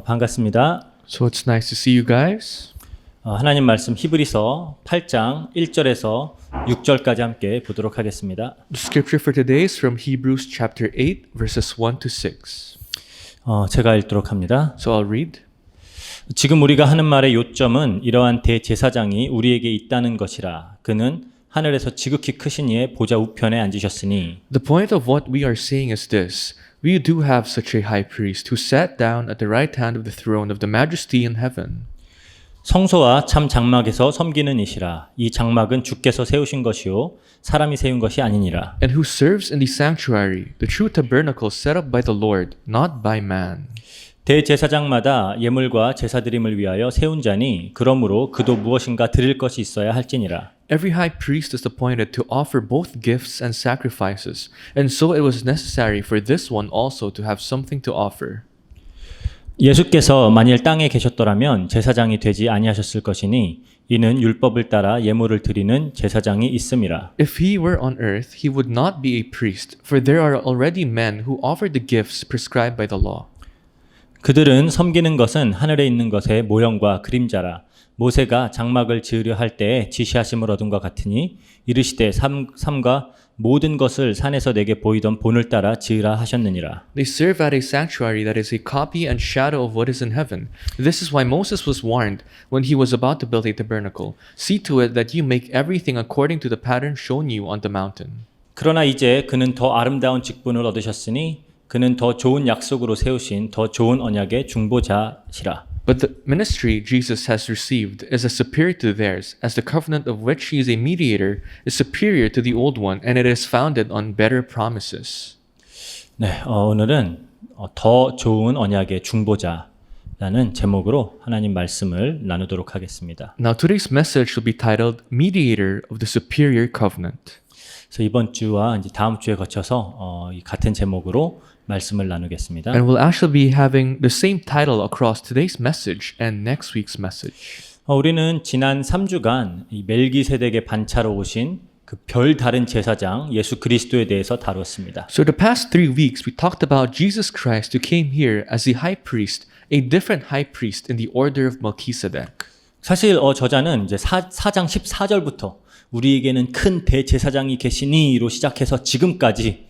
반갑습니다. So it's nice to see you guys. 하나님 말씀 히브리서 8장 1절에서 6절까지 함께 보도록 하겠습니다. The scripture for today is from Hebrews chapter 8 verses 1 to 6. 제가 읽도록 합니다. So I'll read. 지금 우리가 하는 말의 요점은 이러한 대제사장이 우리에게 있다는 것이라. 그는 하늘에서 지극히 크신 이의 보좌 우편에 앉으셨으니. The point of what we are saying is this. We do have such a high priest who sat down at the right hand of the throne of the majesty in heaven. 성소와 참 장막에서 섬기는 이시라. 이 장막은 주께서 세우신 것이요 사람이 세운 것이 아니니라. And who serves in the sanctuary, the true tabernacle set up by the Lord, not by man. 대제사장마다 예물과 제사드림을 위하여 세운 자니 그러므로 그도 무엇인가 드릴 것이 있어야 할지니라. Every high priest is appointed to offer both gifts and sacrifices, and so it was necessary for this one also to have something to offer. 예수께서 만일 땅에 계셨더라면 제사장이 되지 아니하셨을 것이니 이는 율법을 따라 예물을 드리는 제사장이 있음이라. If he were on earth, he would not be a priest, for there are already men who offer the gifts prescribed by the law. 그들은 섬기는 것은 하늘에 있는 것의 모형과 그림자라. 모세가 장막을 지으려 할 때에 지시하심을 얻은 것 같으니 이르시되 삼가 모든 것을 산에서 내게 보이던 본을 따라 지으라 하셨느니라. They serve at a sanctuary that is a copy and shadow of what is in heaven. This is why Moses was warned when he was about to build a tabernacle. See to it that you make everything according to the pattern shown you on the mountain. 그러나 이제 그는 더 아름다운 직분을 얻으셨으니 그는 더 좋은 약속으로 세우신 더 좋은 언약의 중보자시라. But the ministry Jesus has received is as superior to theirs, as the covenant of which he is a mediator is superior to the old one, and it is founded on better promises. 네, 오늘은 더 좋은 언약의 중보자라는 제목으로 하나님 말씀을 나누도록 하겠습니다. Now today's message will be titled Mediator of the Superior Covenant. 그래서 이번 주와 이제 다음 주에 거쳐서 이 같은 제목으로 말씀을 나누겠습니다. And we'll actually be having the same title across today's message and next week's message. 우리는 지난 3주간 이 멜기세덱의 반차로 오신 그 별 다른 제사장 예수 그리스도에 대해서 다루었습니다. So the past 3 weeks we talked about Jesus Christ who came here as a high priest, a different high priest in the order of Melchizedek. 사실 저자는 이제 4장 14절부터 우리에게는 큰 대제사장이 계시니로 시작해서 지금까지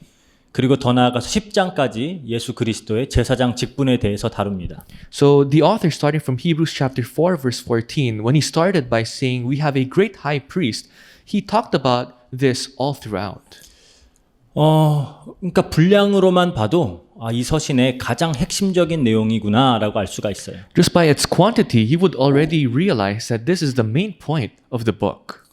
그리고 더 나아가서 10장까지 예수 그리스도의 제사장 직분에 대해서 다룹니다. So the author starting from Hebrews chapter 4 verse 14, when he started by saying we have a great high priest, he talked about this all throughout. 그러니까 분량으로만 봐도 이 서신의 가장 핵심적인 내용이구나라고 알 수가 있어요. Just by its quantity, he would already realize that this is the main point of the book.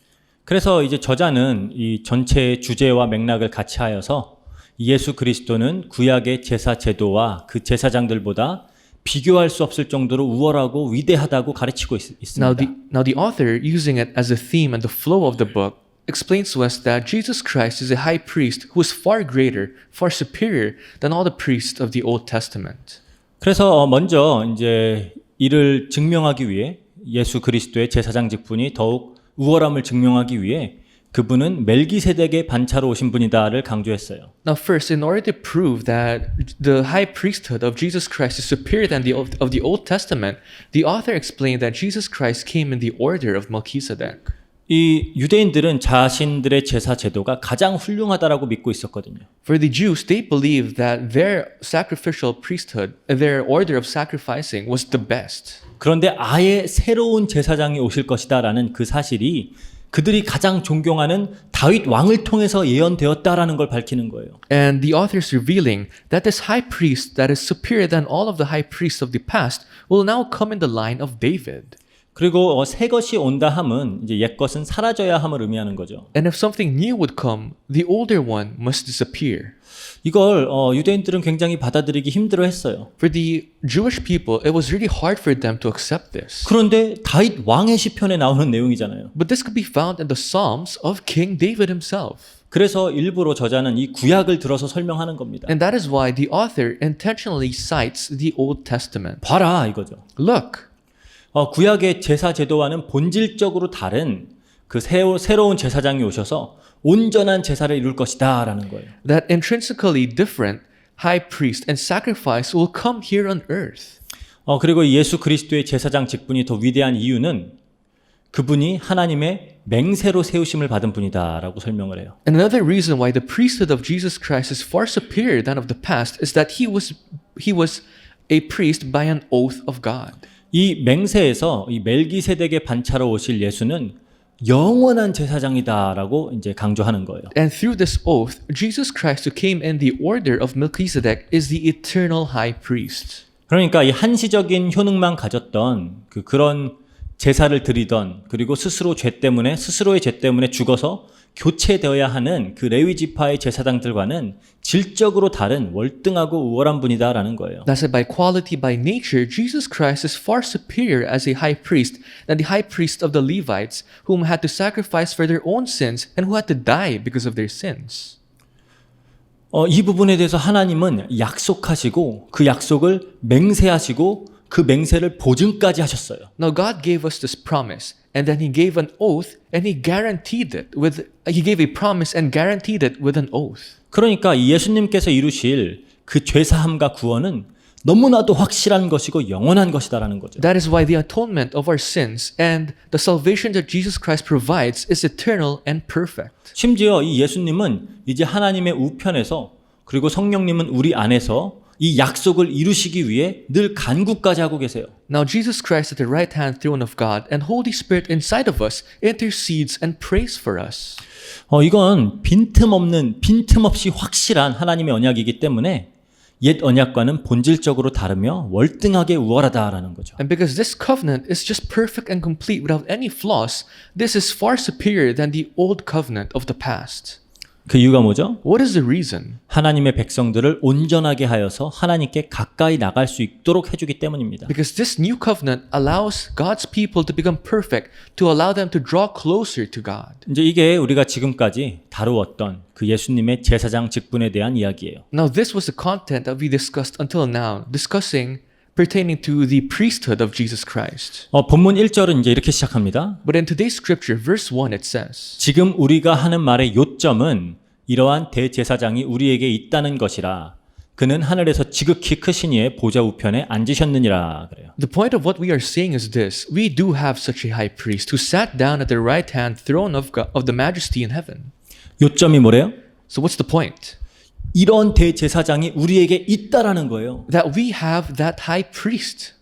그래서 이제 저자는 이 전체의 주제와 맥락을 같이 하여서 예수 그리스도는 구약의 제사 제도와 그 제사장들보다 비교할 수 없을 정도로 우월하고 위대하다고 가르치고 있습니다. Now the author, using it as a theme and the flow of the book, explains to us that Jesus Christ is a high priest who is far greater, far superior than all the priests of the Old Testament. 그래서 먼저 이제 이를 증명하기 위해 예수 그리스도의 제사장 직분이 더욱 우월함을 증명하기 위해 그분은 멜기세덱의 반차로 오신 분이다를 강조했어요. Now first, in order to prove that the high priesthood of Jesus Christ is superior than of the Old Testament, the author explained that Jesus Christ came in the order of Melchizedek. 이 유대인들은 자신들의 제사 제도가 가장 훌륭하다라고 믿고 있었거든요. For the Jews, they believed that their sacrificial priesthood, their order of sacrificing was the best. 그런데 아예 새로운 제사장이 오실 것이다라는 그 사실이 그들이 가장 존경하는 다윗 왕을 통해서 예언되었다라는 걸 밝히는 거예요. And the author is revealing that this high priest that is superior than all of the high priests of the past will now come in the line of David. 그리고 새 것이 온다 함은 이제 옛 것은 사라져야 함을 의미하는 거죠. And if something new would come, the older one must disappear. 이걸 유대인들은 굉장히 받아들이기 힘들어했어요. For the Jewish people, it was really hard for them to accept this. 그런데 다윗 왕의 시편에 나오는 내용이잖아요. But this could be found in the Psalms of King David himself. 그래서 일부러 저자는 이 구약을 들어서 설명하는 겁니다. And that is why the author intentionally cites the Old Testament. 봐라 이거죠. Look, 구약의 제사 제도와는 본질적으로 다른 그 새로운 제사장이 오셔서 온전한 제사를 이룰 것이다라는 거예요. that intrinsically different high priest and sacrifice will come here on earth. 그리고 예수 그리스도의 제사장 직분이 더 위대한 이유는 그분이 하나님의 맹세로 세우심을 받은 분이다라고 설명을 해요. And another reason why the priesthood of Jesus Christ is far superior than of the past is that he was a priest by an oath of God. 이 맹세에서 이 멜기세덱의 반차로 오실 예수는 영원한 제사장이다라고 이제 강조하는 거예요. And through this oath, Jesus Christ who came in the order of Melchizedek is the eternal high priest. 그러니까 이 한시적인 효능만 가졌던 그런 제사를 드리던 그리고 스스로의 죄 때문에 죽어서 교체되어야 하는 그 레위 지파의 제사장들과는 질적으로 다른 월등하고 우월한 분이다라는 거예요. That's it, by quality, by nature, Jesus Christ is far superior as a high priest than the high priest of the Levites, whom had to sacrifice for their own sins and who had to die because of their sins. 이 부분에 대해서 하나님은 약속하시고 그 약속을 맹세하시고 그 맹세를 보증까지 하셨어요. Now God gave us this promise, and then He gave an oath, and He guaranteed it He gave a promise and guaranteed it with an oath. 그러니까 예수님께서 이루실 그 죄사함과 구원은 너무나도 확실한 것이고 영원한 것이다라는 거죠. That is why the atonement of our sins and the salvation that Jesus Christ provides is eternal and perfect. 심지어 이 예수님은 이제 하나님의 우편에서 그리고 성령님은 우리 안에서 이 약속을 이루시기 위해 늘 간구까지 하고 계세요. Now Jesus Christ at the right hand throne of God and Holy Spirit inside of us intercedes and prays for us. 이건 빈틈없이 확실한 하나님의 언약이기 때문에 옛 언약과는 본질적으로 다르며 월등하게 우월하다라는 거죠. And because this covenant is just perfect and complete without any flaws, this is far superior than the old covenant of the past. 그 이유가 뭐죠? What is the reason? 하나님의 백성들을 온전하게 하여서 하나님께 가까이 나갈 수 있도록 해주기 때문입니다. Because this new covenant allows God's people to become perfect, to allow them to draw closer to God. 이제 이게 우리가 지금까지 다루었던 그 예수님의 제사장 직분에 대한 이야기예요. Now this was the content that we discussed until now, discussing pertaining to the priesthood of Jesus Christ. 본문 1절은 이제 이렇게 시작합니다. But in today's scripture, verse 1, it says, 지금 우리가 하는 말의 요점은 이러한 대제사장이 우리에게 있다는 것이라 그는 하늘에서 지극히 크신 이의 보좌 우편에 앉으셨느니라 그래요. The point of what we are saying is this: we do have such a high priest who sat down at the right hand throne of God, of the majesty in heaven. 요점이 뭐래요? So what's the point? 이런 대제사장이 우리에게 있다라는 거예요. That we have that high priest.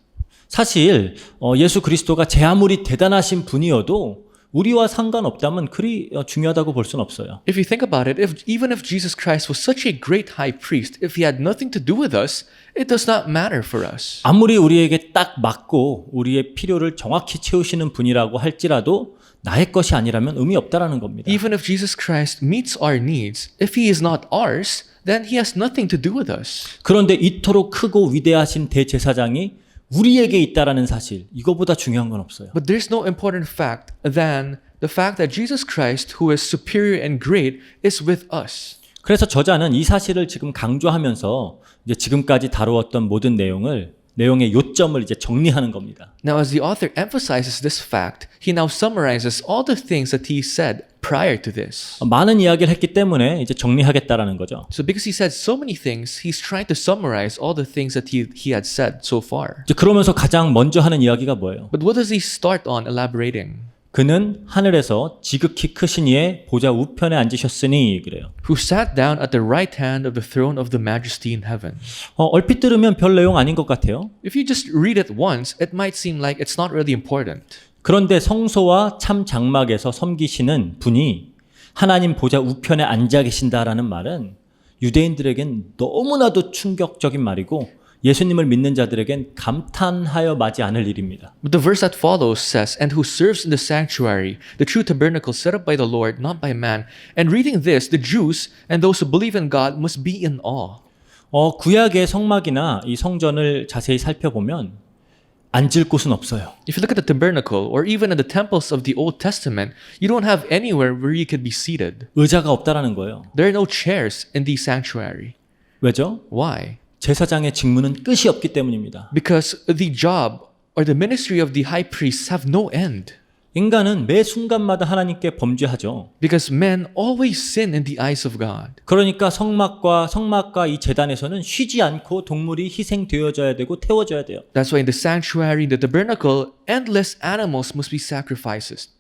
사실 예수 그리스도가 제 아무리 대단하신 분이어도 우리와 상관없다면 그리 중요하다고 볼 수는 없어요. If you think about it, even if Jesus Christ was such a great high priest, if he had nothing to do with us, it does not matter for us. 아무리 우리에게 딱 맞고 우리의 필요를 정확히 채우시는 분이라고 할지라도 나의 것이 아니라면 의미 없다라는 겁니다. Even if Jesus Christ meets our needs, if he is not ours, then he has nothing to do with us. 그런데 이토록 크고 위대하신 대제사장이 우리에게 있다라는 사실, 이거보다 중요한 건 없어요. But there's no important fact than the fact that Jesus Christ, who is superior and great, is with us. 그래서 저자는 이 사실을 지금 강조하면서 이제 지금까지 다루었던 모든 내용의 요점을 이제 정리하는 겁니다. Now, as the author emphasizes this fact, he now summarizes all the things that he said prior to this. 많은 이야기를 했기 때문에 이제 정리하겠다라는 거죠. So because he said so many things, he's trying to summarize all the things that he had said so far. 이제 그러면서 가장 먼저 하는 이야기가 뭐예요? But what does he start on elaborating? 그는 하늘에서 지극히 크신 이의 보좌 우편에 앉으셨으니 그래요. Who sat down at the right hand of the throne of the majesty in heaven. 얼핏 들으면 별 내용 아닌 것 같아요. If you just read it once, it might seem like it's not really important. 그런데 성소와 참 장막에서 섬기시는 분이 하나님 보좌 우편에 앉아 계신다라는 말은 유대인들에겐 너무나도 충격적인 말이고 예수님을 믿는 자들에겐 감탄하여 마지 않을 일입니다. But the verse that follows says, and who serves in the sanctuary, the true tabernacle set up by the Lord, not by man. And reading this, the Jews and those who believe in God must be in awe. 구약의 성막이나 이 성전을 자세히 살펴보면 앉을 곳은 없어요. If you look at the tabernacle, or even in the temples of the Old Testament, you don't have anywhere where you could be seated. 의자가 없다라는 거예요. There are no chairs in the sanctuary. 왜죠? Why? 제사장의 직무는 끝이 없기 때문입니다. Because the job or the ministry of the high priests have no end. 인간은 매 순간마다 하나님께 범죄하죠. Because men always sin in the eyes of God. 그러니까 성막과 이 제단에서는 쉬지 않고 동물이 희생되어져야 되고 태워져야 돼요. That's why in the sanctuary, in the tabernacle, endless animals must be sacrificed.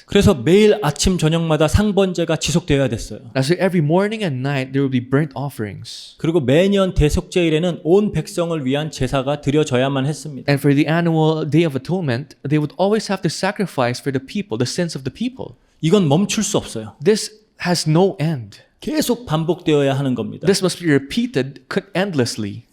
그래서 매일 아침 저녁마다 상번제가 지속되어야 됐어요. That's why every morning and night there will be burnt offerings. 그리고 매년 대속제일에는 온 백성을 위한 제사가 드려져야만 했습니다. And for the annual Day of Atonement, they would always have to sacrifice for the people, the sins of the people. 이건 멈출 수 없어요. This has no end. 계속 반복되어야 하는 겁니다. This must be repeated endlessly.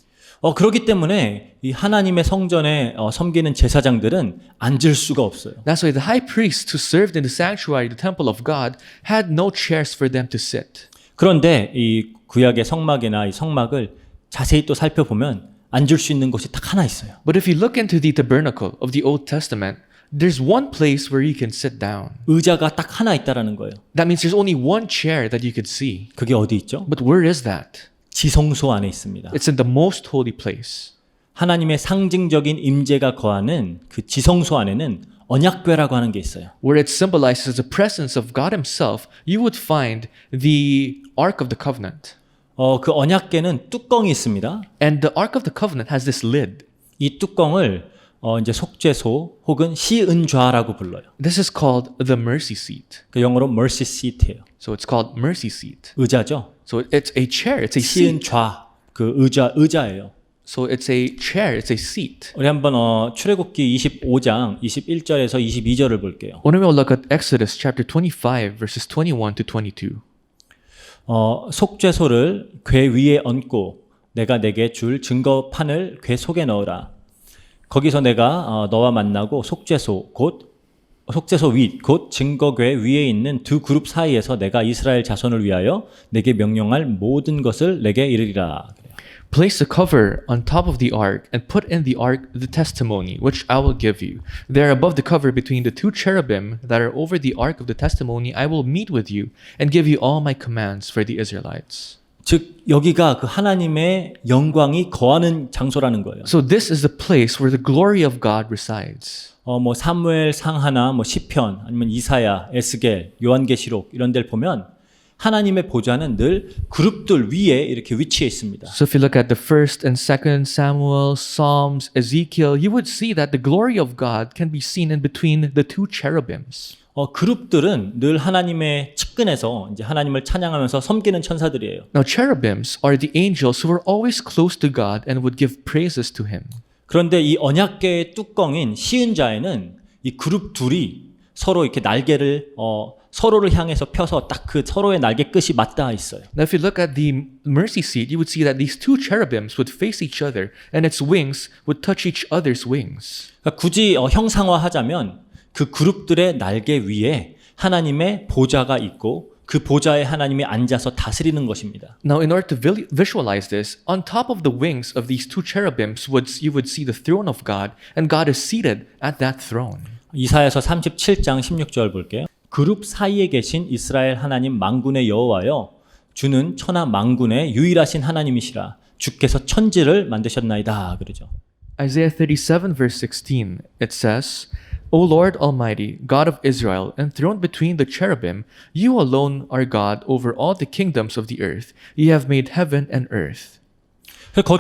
그렇기 때문에 이 하나님의 성전에 섬기는 제사장들은 앉을 수가 없어요. That's why the high priests who served in the sanctuary, the temple of God, had no chairs for them to sit. 그런데 이 구약의 성막이나 이 성막을 자세히 또 살펴보면 앉을 수 있는 곳이 딱 하나 있어요. But if you look into the tabernacle of the Old Testament, there's one place where you can sit down. 의자가 딱 하나 있다라는 거예요. That means there's only one chair that you could see. 그게 어디 있죠? But where is that? 지성소 안에 있습니다. It's in the most holy place. 하나님의 상징적인 임재가 거하는 그 지성소 안에는 언약궤라고 하는 게 있어요. Where it symbolizes the presence of God Himself, you would find the Ark of the Covenant. 그 언약궤는 뚜껑이 있습니다. And the Ark of the Covenant has this lid. 이 뚜껑을 이제 속죄소 혹은 시은좌라고 불러요. This is called the mercy seat. 그 영어로 mercy seat예요. So it's called mercy seat. 의자죠. So it's a chair, it's a seat. 시은좌 그 의자예요. So it's a chair, it's a seat. 우리 한번 출애굽기 25장 21절에서 22절을 볼게요. When we look at Exodus chapter 25 verses 21 to 22. 속죄소를 궤 위에 얹고 내가 내게 줄 증거판을 궤 속에 넣으라. 거기서 내가 너와 만나고 속죄소 윗 곧 증거궤 위에 있는 두 그룹 사이에서 내가 이스라엘 자손을 위하여 내게 명령할 모든 것을 내게 이르리라. Place the cover on top of the ark and put in the ark the testimony which I will give you. There above the cover between the two cherubim that are over the ark of the testimony I will meet with you and give you all my commands for the Israelites. 즉 여기가 그 하나님의 영광이 거하는 장소라는 거예요. So this is the place where the glory of God resides. 뭐 사무엘 상하나 뭐 시편 아니면 이사야, 에스겔, 요한계시록 이런 데를 보면 하나님의 보좌는 늘 그룹들 위에 이렇게 위치해 있습니다. So if you look at the 1st and 2nd Samuel, Psalms, Ezekiel, you would see that the glory of God can be seen in between the two cherubims. 그룹들은 늘 하나님의 측근에서 이제 하나님을 찬양하면서 섬기는 천사들이에요. Now cherubims are the angels who are always close to God and would give praises to Him. 그런데 이 언약궤의 뚜껑인 시은자에는 이 그룹 둘이 서로 이렇게 날개를 서로를 향해서 펴서 딱 그 서로의 날개 끝이 맞닿아 있어요. Now if you look at the mercy seat, you would see that these two cherubims would face each other and its wings would touch each other's wings. 그러니까 굳이 형상화하자면 그 그룹들의 날개 위에 하나님의 보좌가 있고 그 보좌에 하나님이 앉아서 다스리는 것입니다. Now in order to visualize this, on top of the wings of these two cherubims you would see the throne of God and God is seated at that throne. 이사야서 37장 16절 볼게요. 그룹 사이에 계신 이스라엘 하나님 만군의 여호와여 주는 천하 만군의 유일하신 하나님이시라 주께서 천지를 만드셨나이다 그러죠. Isaiah 37 verse 16 it says, O Lord Almighty, God of Israel, enthroned between the cherubim, you alone are God over all the kingdoms of the earth. You have made heaven and earth.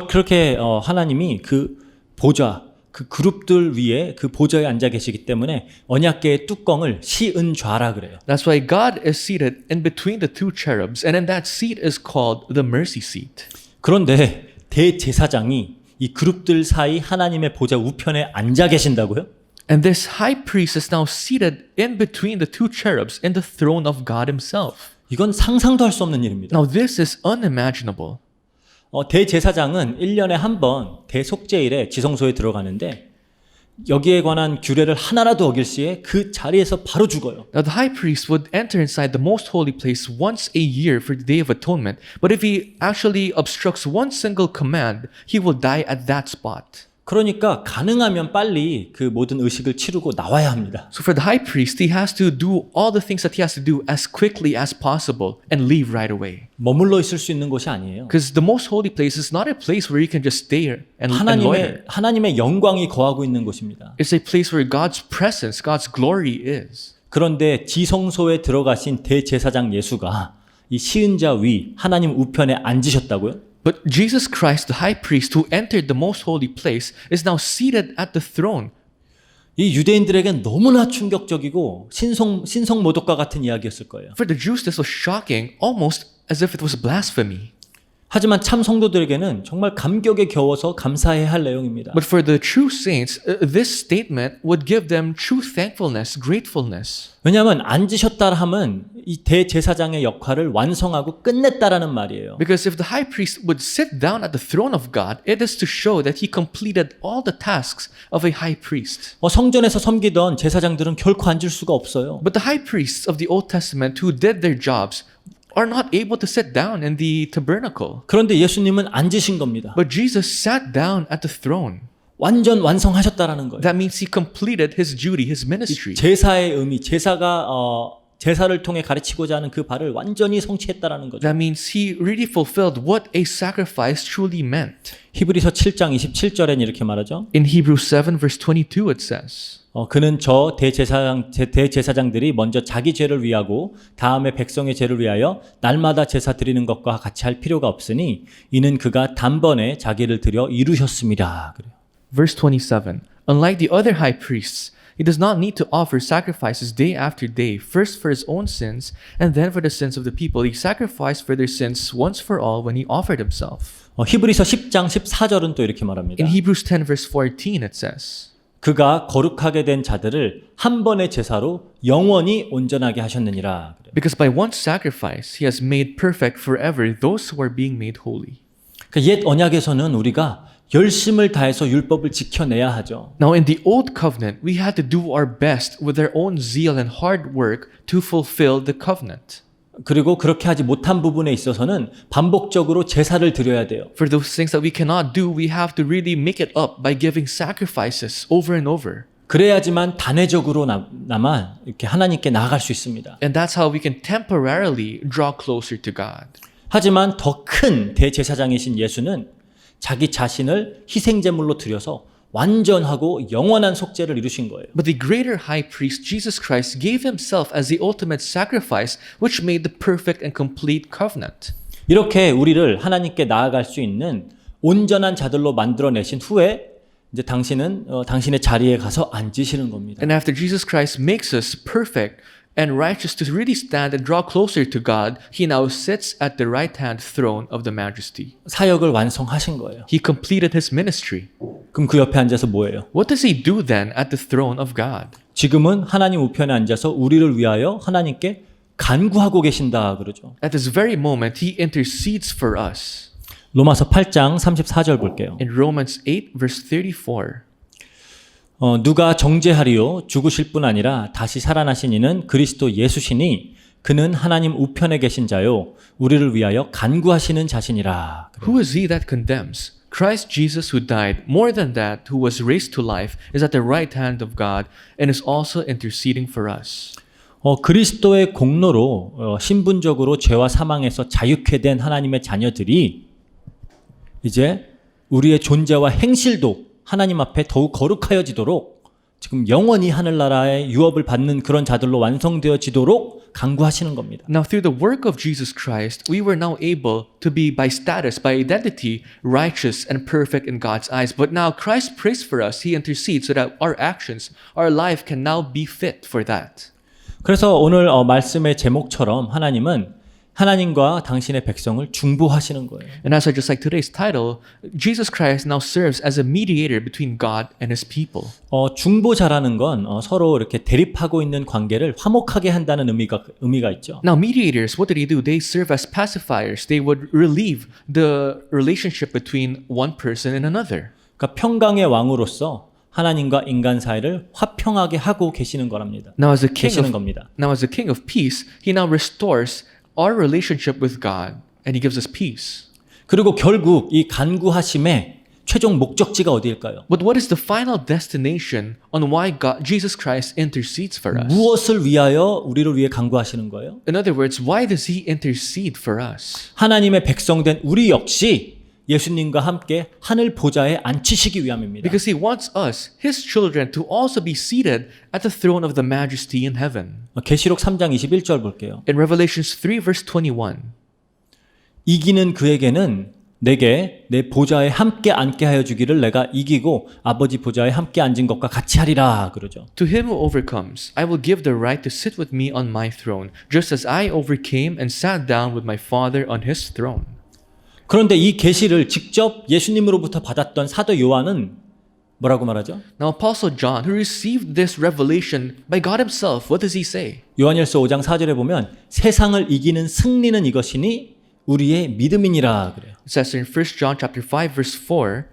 그렇게 하나님이 그 보좌, 그 그룹들 위에 그 보좌에 앉아 계시기 때문에 언약궤의 뚜껑을 시은좌라 그래요. That's why God is seated in between the two cherubs, and in that seat is called the mercy seat. 그런데 대제사장이 이 그룹들 사이 하나님의 보좌 우편에 앉아 계신다고요? And this high priest is now seated in between the two cherubs in the throne of God Himself. 이건 상상도 할 수 없는 일입니다. Now this is unimaginable. 대제사장은 1년에 한 번 대속죄일에 지성소에 들어가는데 여기에 관한 규례를 하나라도 어길 시에 그 자리에서 바로 죽어요. Now the high priest would enter inside the most holy place once a year for the Day of Atonement. But if he actually obstructs one single command, he will die at that spot. 그러니까 가능하면 빨리 그 모든 의식을 치르고 나와야 합니다. So for the high priest, he has to do all the things that he has to do as quickly as possible and leave right away. 머물러 있을 수 있는 곳이 아니에요. Because the most holy place is not a place where you can just stay and loiter. 하나님의 영광이 거하고 있는 곳입니다. It's a place where God's presence, God's glory is. 그런데 지성소에 들어가신 대제사장 예수가 이 시은자 위 하나님 우편에 앉으셨다고요? But Jesus Christ, the high priest who entered the most holy place, is now seated at the throne. 이 유대인들에겐 너무나 충격적이고 신성모독과 같은 이야기였을 거예요. For the Jews, this was shocking, almost as if it was blasphemy. 하지만 참 성도들에게는 정말 감격에 겨워서 감사해야 할 내용입니다. But for the true saints, this statement would give them true thankfulness, gratefulness. 왜냐하면 앉으셨다 함은 이 대제사장의 역할을 완성하고 끝냈다라는 말이에요. Because if the high priest would sit down at the throne of God, it is to show that he completed all the tasks of a high priest. 성전에서 섬기던 제사장들은 결코 앉을 수가 없어요. But the high priests of the Old Testament who did their jobs are not able to sit down in the tabernacle. 그런데 예수님은 앉으신 겁니다. But Jesus sat down at the throne. 완전 완성하셨다라는 거예요. That means he completed his duty, his ministry. 제사의 의미, 제사가 제사를 통해 가르치고자 하는 그 바를 완전히 성취했다라는 거죠. That means he really fulfilled what a sacrifice truly meant. 히브리서 7장 27절엔 이렇게 말하죠. In Hebrews 7 verse 22 it says, 그는 저 대제사장들이 먼저 자기 죄를 위하고 다음에 백성의 죄를 위하여 날마다 제사 드리는 것과 같이 할 필요가 없으니 이는 그가 단번에 자기를 드려 이루셨습니다. 그래요. Verse 27, unlike the other high priests, he does not need to offer sacrifices day after day, first for his own sins and then for the sins of the people. He sacrificed for their sins once for all when he offered himself. 히브리서 10장 14절은 또 이렇게 말합니다. In Hebrews 10 verse 14 it says, 그가 거룩하게 된 자들을 한 번의 제사로 영원히 온전하게 하셨느니라. because by one sacrifice he has made perfect forever those who are being made holy. 그러니까 옛 언약에서는 우리가 열심을 다해서 율법을 지켜내야 하죠. Now in the old covenant, we had to do our best with our own zeal and hard work to fulfill the covenant. 그리고 그렇게 하지 못한 부분에 있어서는 반복적으로 제사를 드려야 돼요. For those things that we cannot do, we have to really make it up by giving sacrifices over and over. 그래야지만 단회적으로나마 이렇게 하나님께 나아갈 수 있습니다. And that's how we can temporarily draw closer to God. 하지만 더 큰 대제사장이신 예수는 자기 자신을 희생제물로 드려서 완전하고 영원한 속죄를 이루신 거예요. But the greater high priest, Jesus Christ, gave himself as the ultimate sacrifice, which made the perfect and complete covenant. 이렇게 우리를 하나님께 나아갈 수 있는 온전한 자들로 만들어내신 후에 이제 당신은 당신의 자리에 가서 앉으시는 겁니다. And after Jesus Christ makes us perfect and righteous to really stand and draw closer to God, he now sits at the right-hand throne of the majesty. 사역을 완성하신 거예요. He completed his ministry. 그럼 그 옆에 앉아서 뭐예요? What does he do then at the throne of God? 지금은 하나님 우편에 앉아서 우리를 위하여 하나님께 간구하고 계신다 그러죠. At this very moment, he intercedes for us. 로마서 8장 34절 볼게요. In Romans 8 verse 34, 누가 정죄하리요 죽으실 뿐 아니라 다시 살아나신 이는 그리스도 예수시니 그는 하나님 우편에 계신 자요 우리를 위하여 간구하시는 자신이라. who is he that condemns? Christ Jesus who died, more than that, who was raised to life, is at the right hand of God and is also interceding for us. 그리스도의 공로로 신분적으로 죄와 사망에서 자유케 된 하나님의 자녀들이 이제 우리의 존재와 행실도 하나님 앞에 더욱 거룩하여지도록 지금 영원히 하늘나라의 유업을 받는 그런 자들로 완성되어지도록 간구하시는 겁니다. Now through the work of Jesus Christ, we were now able to be by status, by identity, righteous and perfect in God's eyes. But now Christ prays for us. He intercedes so that our actions, our life can now be fit for that. 그래서 오늘 말씀의 제목처럼 하나님은 하나님과 당신의 백성을 중보하시는 거예요. And as I just like today's title, Jesus Christ now serves as a mediator between God and his people. 중보자라는 건 서로 이렇게 대립하고 있는 관계를 화목하게 한다는 의미가 있죠. Now mediators, what do? They serve as pacifiers. They would relieve the relationship between one person and another. 그러니까 평강의 왕으로서 하나님과 인간 사이를 화평하게 하고 계시는 거랍니다. Now as a king of peace, he now restores our relationship with God and he gives us peace. 그리고 결국 이 간구하심에 최종 목적지가 어디일까요? But what is the final destination on why Jesus Christ intercedes for us? 무엇을 위하여 우리를 위해 간구하시는 거예요? In other words, why does he intercede for us? 하나님의 백성된 우리 역시 예수님과 함께 하늘 보좌에 앉히시기 위함입니다. Because he wants us, his children, to also be seated at the throne of the majesty in heaven. 계시록 3장 21절 볼게요. In Revelations 3 verse 21, 이기는 그에게는 내게 내 보좌에 함께 앉게 하여 주기를 내가 이기고 아버지 보좌에 함께 앉은 것과 같이 하리라 그러죠. to him who overcomes, I will give the right to sit with me on my throne, just as I overcame and sat down with my Father on his throne. 그런데 이 계시를 직접 예수님으로부터 받았던 사도 요한은 뭐라고 말하죠? Now Apostle John, who received this revelation by God himself, what does he say? 요한일서 5장 4절에 보면 세상을 이기는 승리는 이것이니 우리의 믿음이니라 그래요. It says in 1 John chapter 5 verse 4,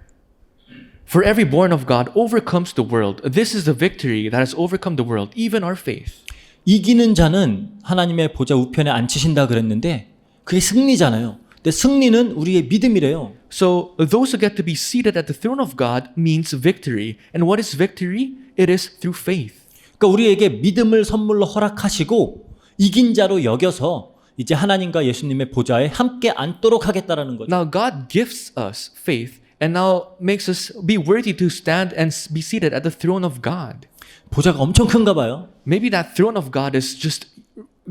For every born of God overcomes the world. This is the victory that has overcome the world, even our faith. 이기는 자는 하나님의 보좌 우편에 앉히신다 그랬는데 그게 승리잖아요. 근데 승리는 우리의 믿음이래요. So those who get to be seated at the throne of God means victory. And what is victory? It is through faith. 그러니까 우리에게 믿음을 선물로 허락하시고 이긴 자로 여겨서 이제 하나님과 예수님의 보좌에 함께 앉도록 하겠다라는 거죠. Now God gives us faith and now makes us be worthy to stand and be seated at the throne of God. 보좌가 엄청 큰가 봐요. Maybe that throne of God is just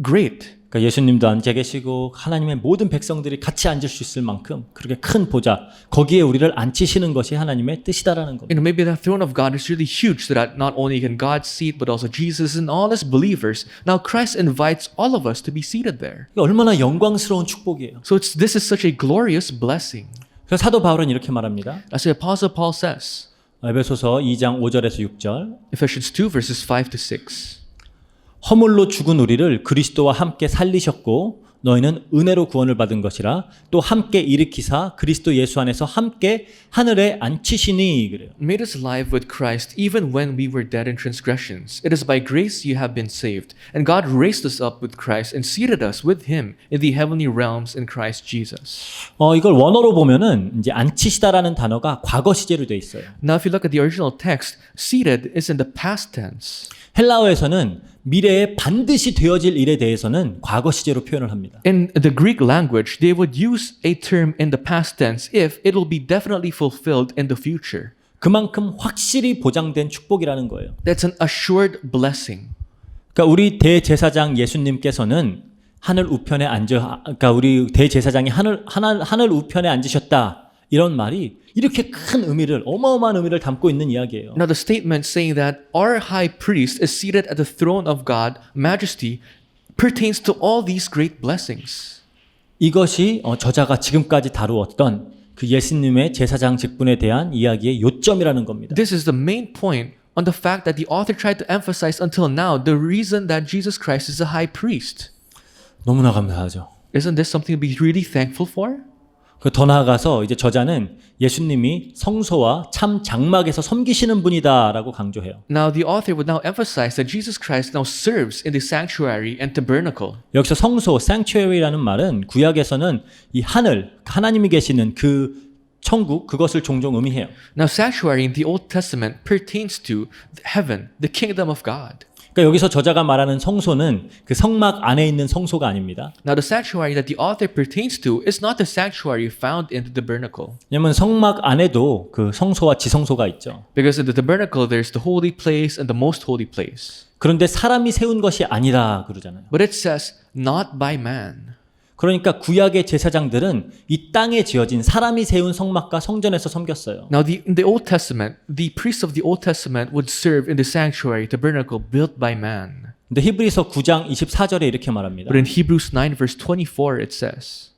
great. 그러니까 예수님도 앉아 계시고 하나님의 모든 백성들이 같이 앉을 수 있을 만큼 그렇게 큰 보좌 거기에 우리를 앉히시는 것이 하나님의 뜻이다라는 겁니다. Maybe that throne of God is really huge so that not only can God seat but also Jesus and all his believers. Now Christ invites all of us to be seated there. 얼마나 영광스러운 축복이에요. So this is such a glorious blessing. 그래서 사도 바울은 이렇게 말합니다. As the Apostle Paul says, 에베소서 2장 5절에서 6절 Ephesians 2 verses 5 to 6. 허물로 죽은 우리를 그리스도와 함께 살리셨고 너희는 은혜로 구원을 받은 것이라 또 함께 일으키사 그리스도 예수 안에서 함께 하늘에 앉히시니 그래요. Made us alive with Christ even when we were dead in transgressions. It is by grace you have been saved. And God raised us up with Christ and seated us with him in the heavenly realms in Christ Jesus. 이걸 원어로 보면은 이제 앉히시다라는 단어가 과거 시제로 돼 있어요. Now if you look at the original text, seated is in the past tense. 헬라어에서는 미래에 반드시 되어질 일에 대해서는 과거 시제로 표현을 합니다. In the Greek language, they would use a term in the past tense if it will be definitely fulfilled in the future. 그만큼 확실히 보장된 축복이라는 거예요. That's an assured blessing. 그러니까 우리 대제사장 예수님께서는 하늘 우편에 그러니까 우리 대제사장이 하늘 우편에 앉으셨다. 이런 말이 이렇게 큰 의미를 어마어마한 의미를 담고 있는 이야기예요. Now the statement saying that our high priest is seated at the throne of God, majesty, pertains to all these great blessings. 이것이 저자가 지금까지 다루었던 그 예수님의 제사장 직분에 대한 이야기의 요점이라는 겁니다. This is the main point on the fact that the author tried to emphasize until now the reason that Jesus Christ is a high priest. 너무나 감사하죠. Isn't this something to be really thankful for? 더 나아가서 이제 저자는 예수님이 성소와 참 장막에서 섬기시는 분이다라고 강조해요. Now the author would now emphasize that Jesus Christ now serves in the sanctuary and tabernacle. 여기서 성소, sanctuary라는 말은 구약에서는 이 하나님이 계시는 그 천국 그것을 종종 의미해요. Now sanctuary in the Old Testament pertains to heaven, the kingdom of God. 그러니까 여기서 저자가 말하는 성소는 그 성막 안에 있는 성소가 아닙니다. Now the sanctuary that the author pertains to is not the sanctuary found in the tabernacle. 왜냐면 성막 안에도 그 성소와 지성소가 있죠. Because in the tabernacle there's the holy place and the most holy place. 그런데 사람이 세운 것이 아니라 그러잖아요. But it says not by man. 그러니까 구약의 제사장들은 이 땅에 지어진 사람이 세운 성막과 성전에서 섬겼어요. Now in the Old Testament, the priests of the Old Testament would serve in the sanctuary tabernacle built by man. 근데 히브리서 9장 24절에 이렇게 말합니다. But in Hebrews 9 verse 24 it says,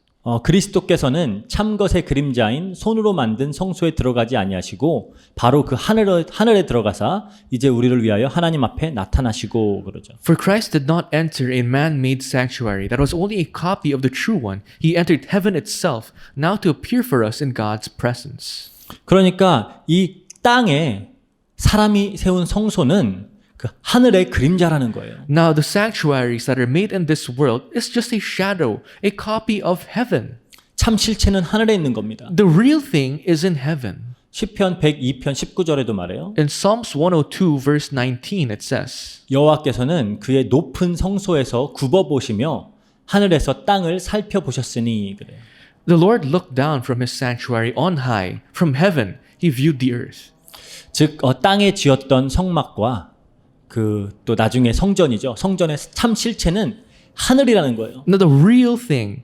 그리스도께서는 참것의 그림자인 손으로 만든 성소에 들어가지 아니하시고 바로 그 하늘에 들어가사 이제 우리를 위하여 하나님 앞에 나타나시고 그러죠. For Christ did not enter a man-made sanctuary that was only a copy of the true one. He entered heaven itself, now to appear for us in God's presence. 그러니까 이 땅에 사람이 세운 성소는 그 하늘의 그림자라는 거예요. Now the sanctuaries that are made in this world is just a shadow, a copy of heaven. 참 실체는 하늘에 있는 겁니다. The real thing is in heaven. 시편 102편 19절에도 말해요. In Psalms 102 verse 19 it says, 여호와께서는 그의 높은 성소에서 굽어 보시며 하늘에서 땅을 살펴보셨으니 그래요. The Lord looked down from his sanctuary on high. From heaven he viewed the earth. 즉 땅에 지었던 성막과 그 또 나중에 성전이죠. 성전의 참 실체는 하늘이라는 거예요. Now the real thing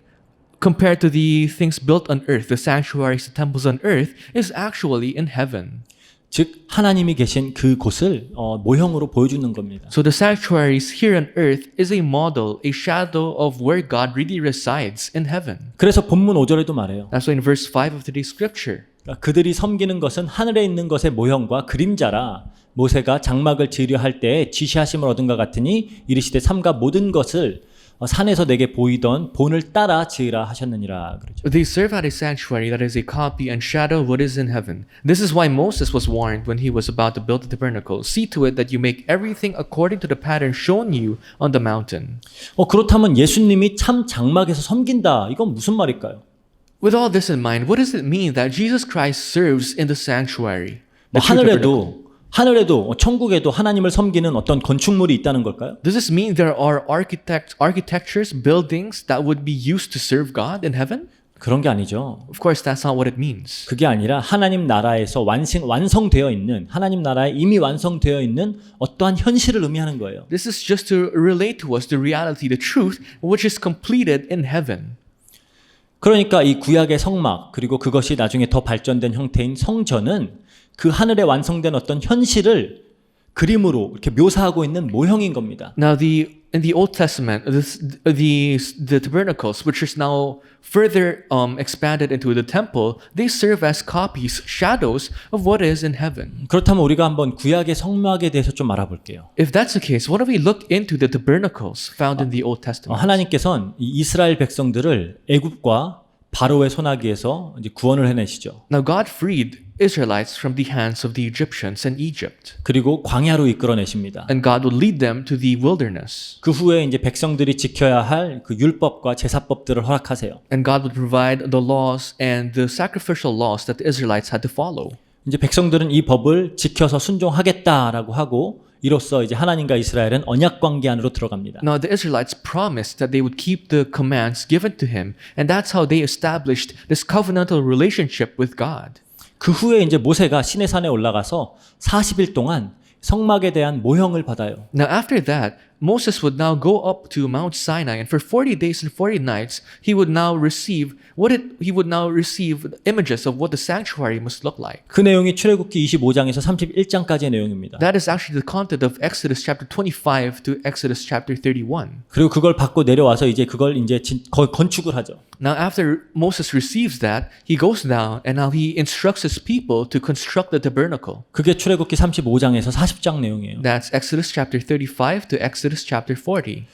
compared to the things built on earth, the sanctuaries, the temples on earth, is actually in heaven. 즉 하나님이 계신 그 곳을 모형으로 보여주는 겁니다. So the sanctuaries here on earth is a model, a shadow of where God really resides in heaven. 그래서 본문 5절에도 말해요. That's why in verse 5 of today's scripture, 그들이 섬기는 것은 하늘에 있는 것의 모형과 그림자라 모세가 장막을 지으려 할 때에 지시하심을 얻은 것 같으니 이르시되 삼가 모든 것을 산에서 내게 보이던 본을 따라 지으라 하셨느니라 그러죠. they serve at a sanctuary that is a copy and shadow of what is in heaven. This is why Moses was warned when he was about to build the tabernacle. See to it that you make everything according to the pattern shown you on the mountain. 그렇다면 예수님이 참 장막에서 섬긴다. 이건 무슨 말일까요? With all this in mind, what does it mean that Jesus Christ serves in the sanctuary? The true tabernacle? 하늘에도 천국에도 하나님을 섬기는 어떤 건축물이 있다는 걸까요? Does this mean there are architectures, buildings that would be used to serve God in heaven? 그런 게 아니죠. Of course, that's not what it means. 그게 아니라 하나님 나라에서 완성되어 있는 하나님 나라에 이미 완성되어 있는 어떠한 현실을 의미하는 거예요. This is just to relate to us the reality, the truth, which is completed in heaven. 그러니까 이 구약의 성막 그리고 그것이 나중에 더 발전된 형태인 성전은 그 하늘에 완성된 어떤 현실을 그림으로 이렇게 묘사하고 있는 모형인 겁니다. Now, in the Old Testament, the tabernacles, which is now further expanded into the temple, they serve as copies, shadows of what is in heaven. 그렇다면 우리가 한번 구약의 성막에 대해서 좀 알아볼게요. If that's the case, why don't we look into the tabernacles found in the Old Testament? 하나님께서는 이 이스라엘 백성들을 애굽과 바로의 손아귀에서 이제 구원을 해내시죠. Now God freed Israelites from the hands of the Egyptians and Egypt. 그리고 광야로 이끌어내십니다. And God would lead them to the wilderness. 그 후에 이제 백성들이 지켜야 할 그 율법과 제사법들을 허락하세요. And God would provide the laws and the sacrificial laws that the Israelites had to follow. 이제 백성들은 이 법을 지켜서 순종하겠다라고 하고 이로써 이제 하나님과 이스라엘은 언약 관계 안으로 들어갑니다. Now the Israelites promised that they would keep the commands given to him, and that's how they established this covenantal relationship with God. 그 후에 이제 모세가 시내산에 올라가서 40일 동안 성막에 대한 모형을 받아요. Now after that, Moses would now go up to Mount Sinai, and for 40 days and 40 nights, he would now receive images of what the sanctuary must look like. 그 내용이 출애굽기 25장에서 31장까지의 내용입니다. That is actually the content of Exodus chapter 25 to Exodus chapter 31. 그리고 그걸 받고 내려와서 이제 그걸 이제 건축을 하죠. Now after Moses receives that, he goes down and now he instructs his people to construct the tabernacle. 그게 출애굽기 35장에서 40장 내용이에요. That's Exodus chapter 35 to Exodus chapter 40.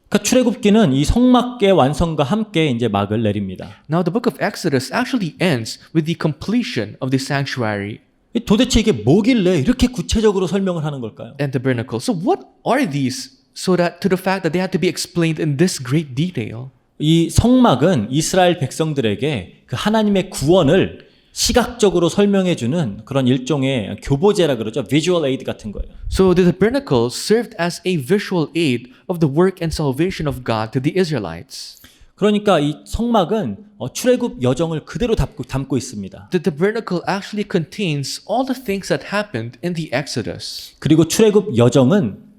그러니까 출애굽기는 이 성막의 완성과 함께 이제 막을 내립니다. Now the book of Exodus actually ends with the completion of the sanctuary 도대체 이게 뭐길래 이렇게 구체적으로 설명을 하는 걸까요? and tabernacle. So what are these? So that to the fact that they had to be explained in this great detail. 이 성막은 이스라엘 백성들에게 그 하나님의 구원을 시각적으로 설명해주는 그런 일종의 교보제라 그러죠. visual aid 같은 거예요. So the tabernacle served as a visual aid of the work and salvation of God to the Israelites. 그러니까 이 성막은 출애굽 여정을 그대로 담고 있습니다. The tabernacle actually contains all the things that happened in the Exodus. 그리고 출애굽 여정은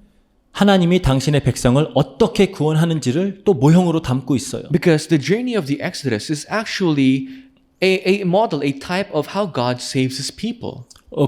하나님이 당신의 백성을 어떻게 구원하는지를 또 모형으로 담고 있어요. Because the journey of the Exodus is actually a model, a type of how God saves his people.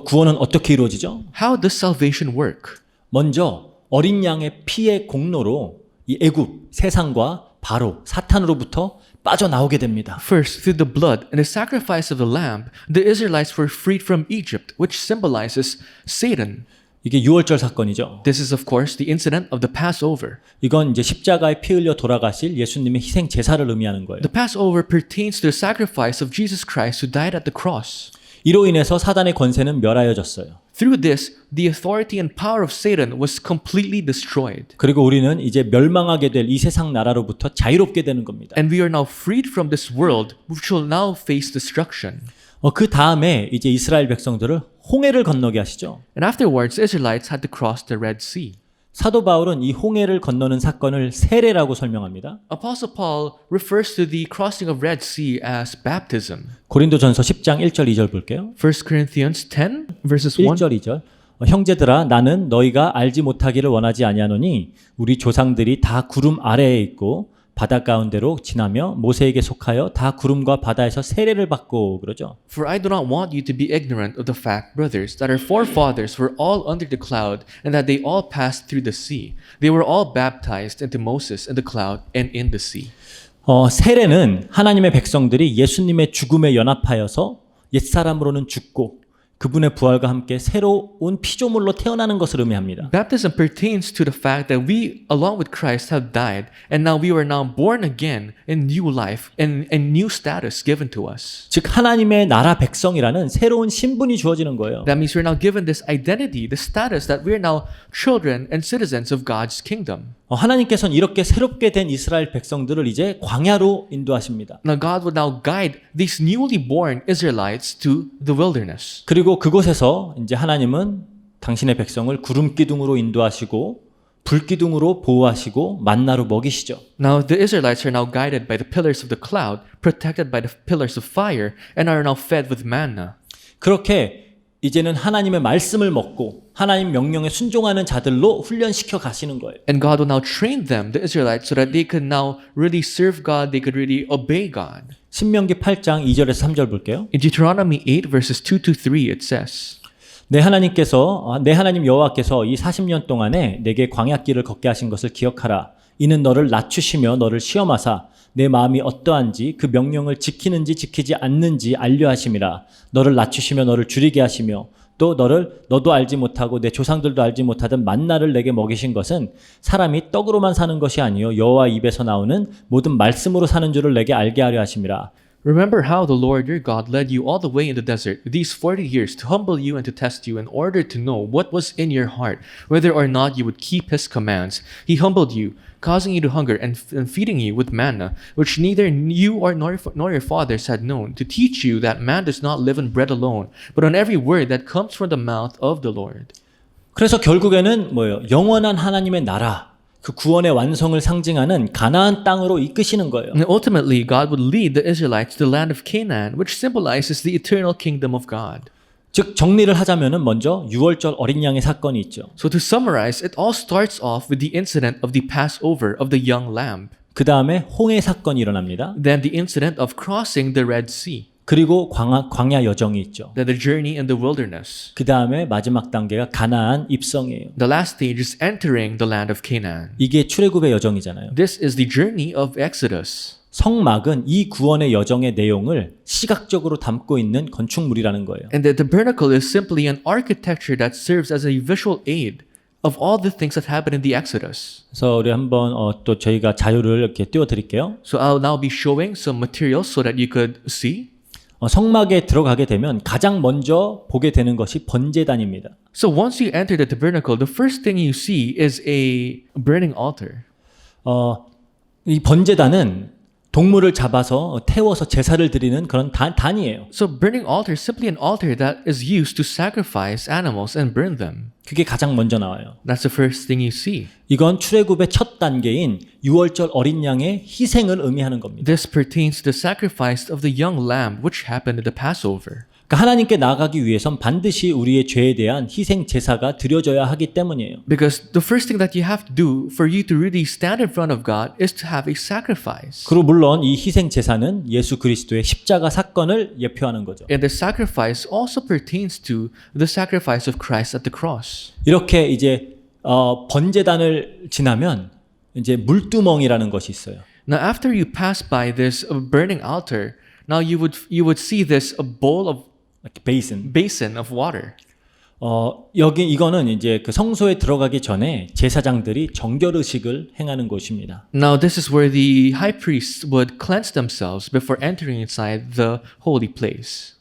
구원은 어떻게 이루어지죠? How does salvation work? 먼저 어린 양의 피의 공로로 이 애굽 세상과 바로 사탄으로부터 빠져나오게 됩니다. First, through the blood and the sacrifice of the lamb, the Israelites were freed from Egypt, which symbolizes Satan. 이게 유월절 사건이죠. This is, of course, the incident of the Passover. 이건 이제 십자가에 피 흘려 돌아가실 예수님의 희생 제사를 의미하는 거예요. The Passover pertains to the sacrifice of Jesus Christ who died at the cross. 이로 인해서 사단의 권세는 멸하여졌어요. Through this, the authority and power of Satan was completely destroyed. 그리고 우리는 이제 멸망하게 될 이 세상 나라로부터 자유롭게 되는 겁니다. And we are now freed from this world, which will now face destruction. 그 다음에 이제 이스라엘 백성들을 홍해를 건너게 하시죠. And afterwards, the Israelites had to cross the Red Sea. 사도 바울은 이 홍해를 건너는 사건을 세례라고 설명합니다. Apostle Paul refers to the crossing of Red Sea as baptism. 고린도전서 10장 1절 2절 볼게요. 1 Corinthians 10 verses 1. 1절 2절. 형제들아 나는 너희가 알지 못하기를 원하지 아니하노니 우리 조상들이 다 구름 아래에 있고 바다 가운데로 지나며 모세에게 속하여 다 구름과 바다에서 세례를 받고 그러죠. For I do not want you to be ignorant of the fact, brothers, that our forefathers were all under the cloud and that they all passed through the sea. They were all baptized into Moses in the cloud and in the sea. 세례는 하나님의 백성들이 예수님의 죽음에 연합하여서 옛사람으로는 죽고 그분의 부활과 함께 새로운 피조물로 태어나는 것을 의미합니다. Baptism pertains to the fact that we, along with Christ, have died, and now we are now born again in new life and new status given to us. 즉 하나님의 나라 백성이라는 새로운 신분이 주어지는 거예요. That means we're now given this identity, the status that we're now children and citizens of God's kingdom. 하나님께서는 이렇게 새롭게 된 이스라엘 백성들을 이제 광야로 인도하십니다. Now God will now guide these newly born Israelites to the wilderness. 그리고 그곳에서 이제 하나님은 당신의 백성을 구름 기둥으로 인도하시고 불 기둥으로 보호하시고 만나로 먹이시죠. Now the Israelites are now guided by the pillars of the cloud, protected by the pillars of fire, and are now fed with manna. 그렇게 이제는 하나님의 말씀을 먹고 하나님 명령에 순종하는 자들로 훈련시켜 가시는 거예요. And God will now train them, the Israelites, so that they could now really serve God, they could really obey God. 신명기 8장 2절에서 3절 볼게요. In Deuteronomy 8 verses 2 to 3 it says, 내 하나님 여호와께서 이 40년 동안에 내게 광야길을 걷게 하신 것을 기억하라. 이는 너를 낮추시며 너를 시험하사 내 마음이 어떠한지 그 명령을 지키는지 지키지 않는지 알려 하심이라. 너를 낮추시며 너를 줄이게 하시며 또 너도 알지 못하고 내 조상들도 알지 못하던 만나를 내게 먹이신 것은 사람이 떡으로만 사는 것이 아니요 여호와 입에서 나오는 모든 말씀으로 사는 줄을 내게 알게 하려 하심이라. Remember how the Lord your God led you all the way in the desert these 40 years to humble you and to test you in order to know what was in your heart, whether or not you would keep his commands. He humbled you, causing you to hunger and feeding you with manna, which neither you nor your fathers had known, to teach you that man does not live on bread alone, but on every word that comes from the mouth of the Lord. 그래서 결국에는 뭐예요? 영원한 하나님의 나라, 그 구원의 완성을 상징하는 가나안 땅으로 이끄시는 거예요. And ultimately, God would lead the Israelites to the land of Canaan, which symbolizes the eternal kingdom of God. 즉 정리를 하자면은 먼저 유월절 어린 양의 사건이 있죠. So to summarize, it all starts off with the incident of the Passover of the young lamb. 그 다음에 홍해 사건이 일어납니다. Then the incident of crossing the Red Sea. 그리고 광야 여정이 있죠. Then the journey in the wilderness. 그 다음에 마지막 단계가 가나안 입성이에요. The last stage is entering the land of Canaan. 이게 출애굽의 여정이잖아요. This is the journey of Exodus. 성막은 이 구원의 여정의 내용을 시각적으로 담고 있는 건축물이라는 거예요. And the tabernacle is simply an architecture that serves as a visual aid of all the things that happened in the Exodus. 그래서 우리 한번 또 저희가 자료를 이렇게 띄워드릴게요. So I'll now be showing some materials so that you could see. 성막에 들어가게 되면 가장 먼저 보게 되는 것이 번제단입니다. So once you enter the tabernacle, the first thing you see is a burning altar. 이 번제단은 동물을 잡아서 태워서 제사를 드리는 그런 단이에요. So burning altar is simply an altar that is used to sacrifice animals and burn them. 그게 가장 먼저 나와요. That's the first thing you see. 이건 출애굽의 첫 단계인 유월절 어린 양의 희생을 의미하는 겁니다. This pertains to the sacrifice of the young lamb which happened at the Passover. 그러니까 하나님께 나아가기 위해선 반드시 우리의 죄에 대한 희생 제사가 드려져야 하기 때문이에요. Because the first thing that you have to do for you to really stand in front of God is to have a sacrifice. 그리고 물론 이 희생 제사는 예수 그리스도의 십자가 사건을 예표하는 거죠. And the sacrifice also pertains to the sacrifice of Christ at the cross. 이렇게 이제 번제단을 지나면 이제 물두멍이라는 것이 있어요. Now after you pass by this burning altar, now you would see this bowl of basin of water. 이거는 이제 그 성소에 들어가기 전에 제사장들이 정결 의식을 행하는 곳입니다. Now this is where the high priests would cleanse themselves before entering inside the holy place.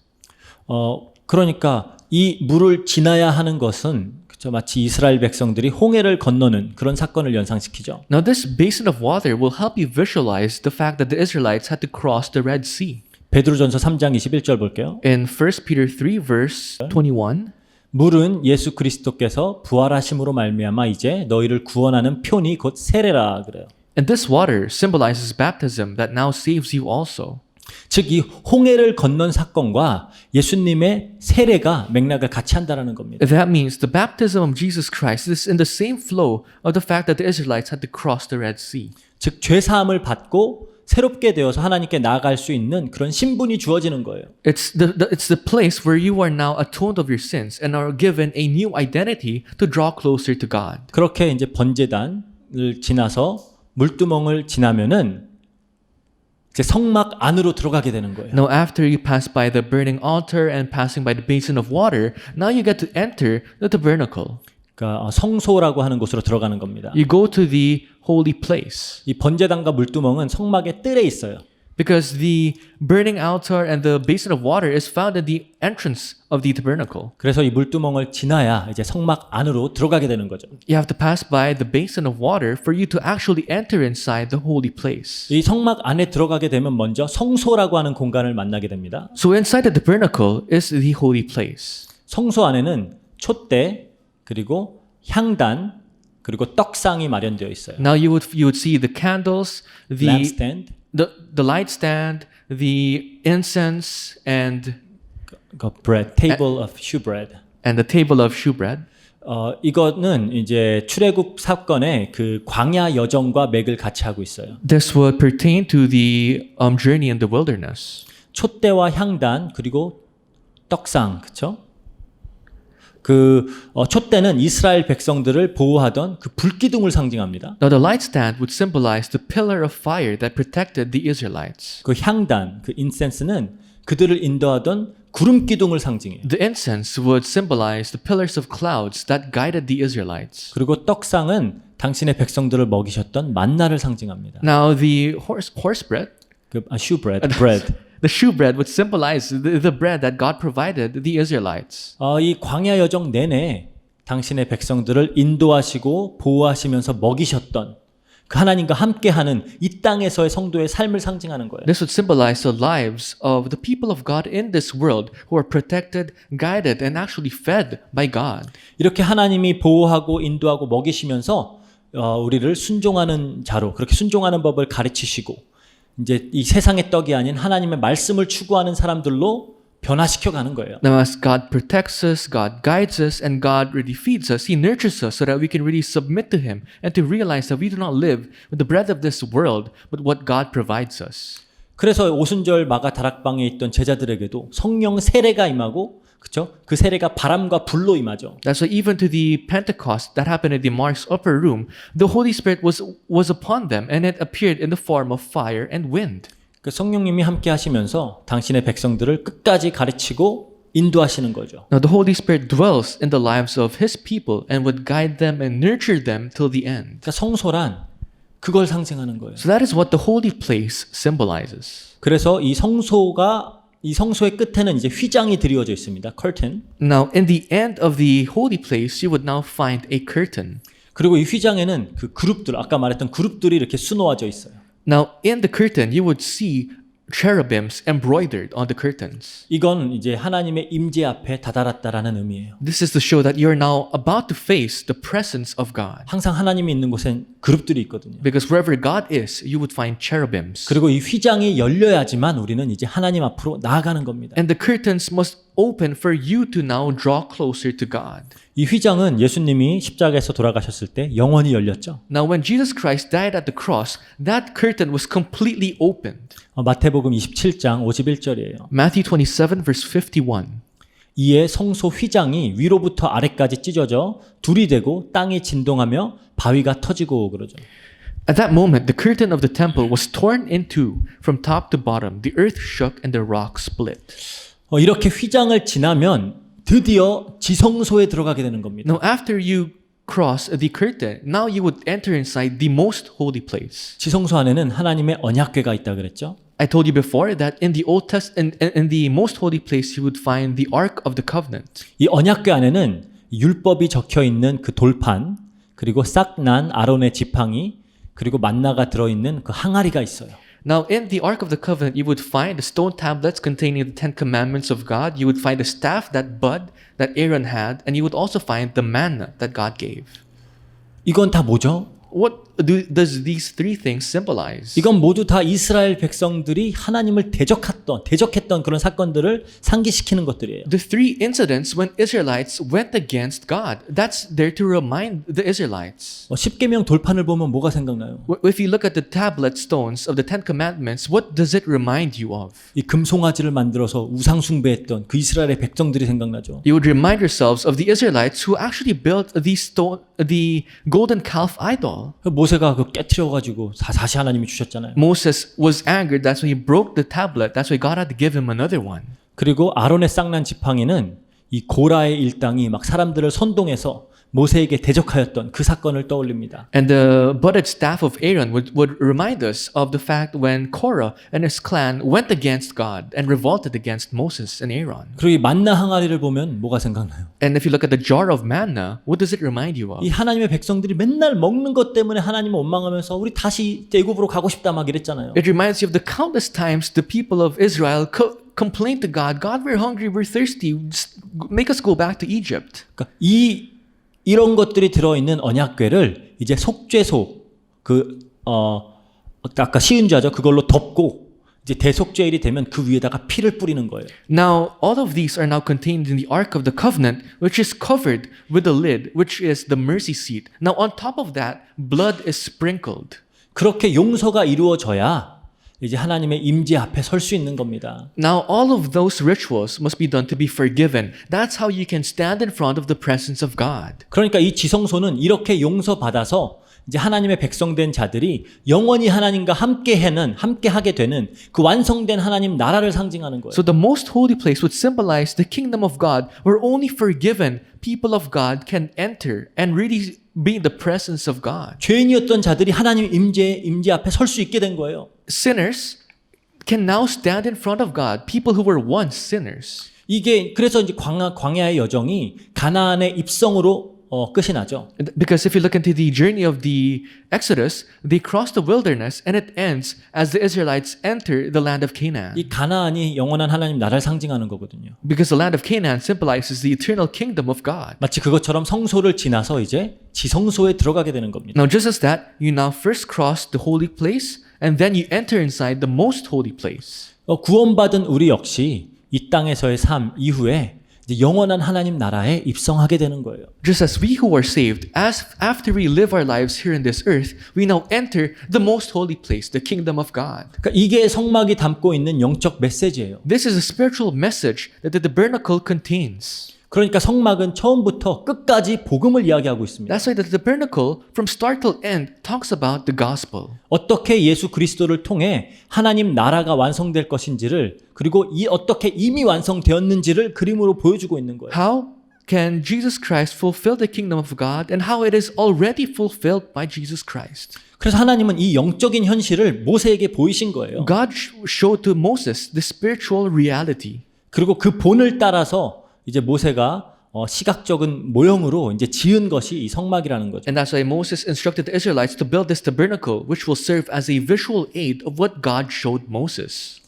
그러니까 이 물을 지나야 하는 것은 마치 이스라엘 백성들이 홍해를 건너는 그런 사건을 연상시키죠. Now this basin of water will help you visualize the fact that the Israelites had to cross the Red Sea. 베드로전서 3장 21절 볼게요. In 1 Peter 3 verse 21, 물은 예수 그리스도께서 부활하심으로 말미암아 이제 너희를 구원하는 표니 곧 세례라 그래요. and this water symbolizes baptism that now saves you also. 즉 이 홍해를 건넌 사건과 예수님의 세례가 맥락을 같이 한다라는 겁니다. That means the baptism of Jesus Christ is in the same flow of the fact that the Israelites had to cross the Red Sea. 즉 죄 사함을 받고 새롭게 되어서 하나님께 나아갈 수 있는 그런 신분이 주어지는 거예요. It's the place where you are now atoned of your sins and are given a new identity to draw closer to God. 그렇게 이제 번제단을 지나서 물두멍을 지나면은 이제 성막 안으로 들어가게 되는 거예요. Now after you pass by the burning altar and passing by the basin of water, now you get to enter the tabernacle. 그러니까 성소라고 하는 곳으로 들어가는 겁니다. You go to the holy place. 이 번제단과 물두멍은 성막의 뜰에 있어요. Because the burning altar and the basin of water is found in the entrance of the tabernacle. 그래서 이 물두멍을 지나야 이제 성막 안으로 들어가게 되는 거죠. You have to pass by the basin of water for you to actually enter inside the holy place. 이 성막 안에 들어가게 되면 먼저 성소라고 하는 공간을 만나게 됩니다. So inside the tabernacle is the holy place. 성소 안에는 촛대 그리고 향단 그리고 떡상이 마련되어 있어요. Now you would see the candles, the 램스탠드, light stand, the incense, and 그 bread, table of shewbread. the table of shewbread. 이거는 이제 출애굽 사건의 그 광야 여정과 맥을 같이 하고 있어요. This would pertain to the journey in the wilderness. 촛대와 향단 그리고 떡상, 그렇죠? 그 촛대는 이스라엘 백성들을 보호하던 그 불기둥을 상징합니다. Now the light stand would symbolize the pillar of fire that protected the Israelites. 그 향단, 그 인센스는 그들을 인도하던 구름 기둥을 상징해요. The incense would symbolize the pillars of clouds that guided the Israelites. 그리고 떡상은 당신의 백성들을 먹이셨던 만나를 상징합니다. Now the horse bread, shewbread, bread. the shewbread would symbolize the bread that God provided the Israelites. 이 광야 여정 내내 당신의 백성들을 인도하시고 보호하시면서 먹이셨던 그 하나님과 함께하는 이 땅에서의 성도의 삶을 상징하는 거예요. This would symbolize the lives of the people of God in this world who are protected, guided, and actually fed by God. 이렇게 하나님이 보호하고 인도하고 먹이시면서 우리를 순종하는 자로 그렇게 순종하는 법을 가르치시고 이제 이 세상의 떡이 아닌 하나님의 말씀을 추구하는 사람들로 변화시켜 가는 거예요. Now as God protects us, God guides us, and God really feeds us, He nurtures us so that we can really submit to Him and to realize that we do not live with the bread of this world, but what God provides us. 그래서 오순절 마가 다락방에 있던 제자들에게도 성령 세례가 임하고 그렇죠? 그 세례가 바람과 불로 임하죠. That's why even to the Pentecost that happened in the Mark's upper room, the Holy Spirit was upon them, and it appeared in the form of fire and wind. 그 성령님이 함께 하시면서 당신의 백성들을 끝까지 가르치고 인도하시는 거죠. Now the Holy Spirit dwells in the lives of His people and would guide them and nurture them till the end. 그러니까 성소란 그걸 상징하는 거예요. So that is what the holy place symbolizes. 그래서 이 성소의 끝에는 이제 휘장이 드리워져 있습니다. curtain. Now, in the end of the holy place, you would now find a curtain. 그리고 이 휘장에는 그 그룹들, 아까 말했던 그룹들이 이렇게 수놓아져 있어요. Now, in the curtain, you would see cherubims embroidered on the curtains. 이건 이제 하나님의 임재 앞에 다다랐다라는 의미예요. This is to show that you are now about to face the presence of God. 항상 하나님이 있는 곳엔 그룹들이 있거든요. Because wherever God is, you would find cherubims. 그리고 이 휘장이 열려야지만 우리는 이제 하나님 앞으로 나아가는 겁니다. And the curtains must open for you to now draw closer to God. 이 휘장은 예수님이 십자가에서 돌아가셨을 때 영원히 열렸죠. Now, when Jesus Christ died at the cross, that curtain was completely opened. 마태복음 27장 51절이에요. Matthew 27, verse 51. 이에 성소 휘장이 위로부터 아래까지 찢어져 둘이 되고 땅이 진동하며 바위가 터지고 그러죠. At that moment, the curtain of the temple was torn in two from top to bottom. The earth shook and the rock split. 이렇게 휘장을 지나면 드디어 지성소에 들어가게 되는 겁니다. Now, after you cross the curtain, now you would enter inside the most holy place. 지성소 안에는 하나님의 언약궤가 있다 그랬죠. I told you before that in the Old Testament, in the most holy place, you would find the Ark of the Covenant. 이 언약궤 안에는 율법이 적혀 있는 그 돌판, 그리고 싹 난 아론의 지팡이, 그리고 만나가 들어 있는 그 항아리가 있어요. Now, in the Ark of the Covenant, you would find the stone tablets containing the 10 commandments of God. You would find the staff, that bud that Aaron had, and you would also find the manna that God gave. 이건 다 뭐죠? What does these three things symbolize? 이건 모두 다 이스라엘 백성들이 하나님을 대적했던 그런 사건들을 상기시키는 것들이에요. The three incidents when Israelites went against God. That's there to remind the Israelites. 십계명 돌판을 보면 뭐가 생각나요? If you look at the tablet stones of the Ten Commandments, what does it remind you of? 이 금송아지를 만들어서 우상 숭배했던 그 이스라엘의 백성들이 생각나죠. You would remind yourselves of the Israelites who actually built the golden calf idol. 모세가 그 깨트려가지고 다시 하나님이 주셨잖아요. Moses was angered. That's why he broke the tablet. That's why God had to give him another one. 그리고 아론의 쌍난 지팡이는 이 고라의 일당이 막 사람들을 선동해서 모세에게 대적하였던 그 사건을 떠올립니다. And the budded staff of Aaron would remind us of the fact when Korah and his clan went against God and revolted against Moses and Aaron. 그리고 이 만나 항아리를 보면 뭐가 생각나요? And if you look at the jar of manna, what does it remind you of? 이 하나님의 백성들이 맨날 먹는 것 때문에 하나님을 원망하면서 우리 다시 애굽으로 가고 싶다 막 이랬잖아요. It reminds you of the countless times the people of Israel complained to God, God, we're hungry, we're thirsty, just make us go back to Egypt. 그러니까 이런 것들이 들어있는 언약궤를 이제 속죄소 아까 시은자죠. 그걸로 덮고 이제 대속죄일이 되면 그 위에다가 피를 뿌리는 거예요. Now, all of these are now contained in the Ark of the Covenant, which is covered with a lid, which is the mercy seat. Now, on top of that, blood is sprinkled. 그렇게 용서가 이루어져야 이제 하나님의 임재 앞에 설 수 있는 겁니다. Now, all of those rituals must be done to be forgiven. That's how you can stand in front of the presence of God. 그러니까 이 지성소는 이렇게 용서받아서 이제 하나님의 백성된 자들이 영원히 하나님과 함께 하게 되는 그 완성된 하나님 나라를 상징하는 거예요. So the most holy place would symbolize the kingdom of God, where only forgiven people of God can enter and really be in the presence of God. 죄인이었던 자들이 하나님 임재 앞에 설 수 있게 된 거예요. Sinners can now stand in front of God, people who were once sinners. 이게 그래서 이제 광야의 여정이 가나안의 입성으로 끝이 나죠. Because if you look into the journey of the Exodus, they cross the wilderness and it ends as the Israelites enter the land of Canaan. 이 가나안이 영원한 하나님 나라를 상징하는 거거든요. Because the land of Canaan symbolizes the eternal kingdom of God. 마치 그것처럼 성소를 지나서 이제 지성소에 들어가게 되는 겁니다. Now, just as that, you now first cross the holy place and then you enter inside the most holy place. 구원받은 우리 역시 이 땅에서의 삶 이후에 이제 영원한 하나님 나라에 입성하게 되는 거예요. Just as we who are saved, as after we live our lives here in this earth, we now enter the most holy place, the kingdom of God. 그러니까 이게 성막이 담고 있는 영적 메시지예요. This is a spiritual message that the tabernacle contains. 그러니까 성막은 처음부터 끝까지 복음을 이야기하고 있습니다. That's why the tabernacle, from start till end, talks about the gospel. 어떻게 예수 그리스도를 통해 하나님 나라가 완성될 것인지를 그리고 어떻게 이미 완성되었는지를 그림으로 보여주고 있는 거예요. How can Jesus Christ fulfill the kingdom of God and how it is already fulfilled by Jesus Christ? 그래서 하나님은 이 영적인 현실을 모세에게 보이신 거예요. God showed to Moses the spiritual reality. 그리고 그 본을 따라서 이제 모세가 시각적인 모형으로 이제 지은 것이 이 성막이라는 거죠. And that's why Moses instructed the Israelites to build this tabernacle, which will serve as a visual aid of what God showed Moses.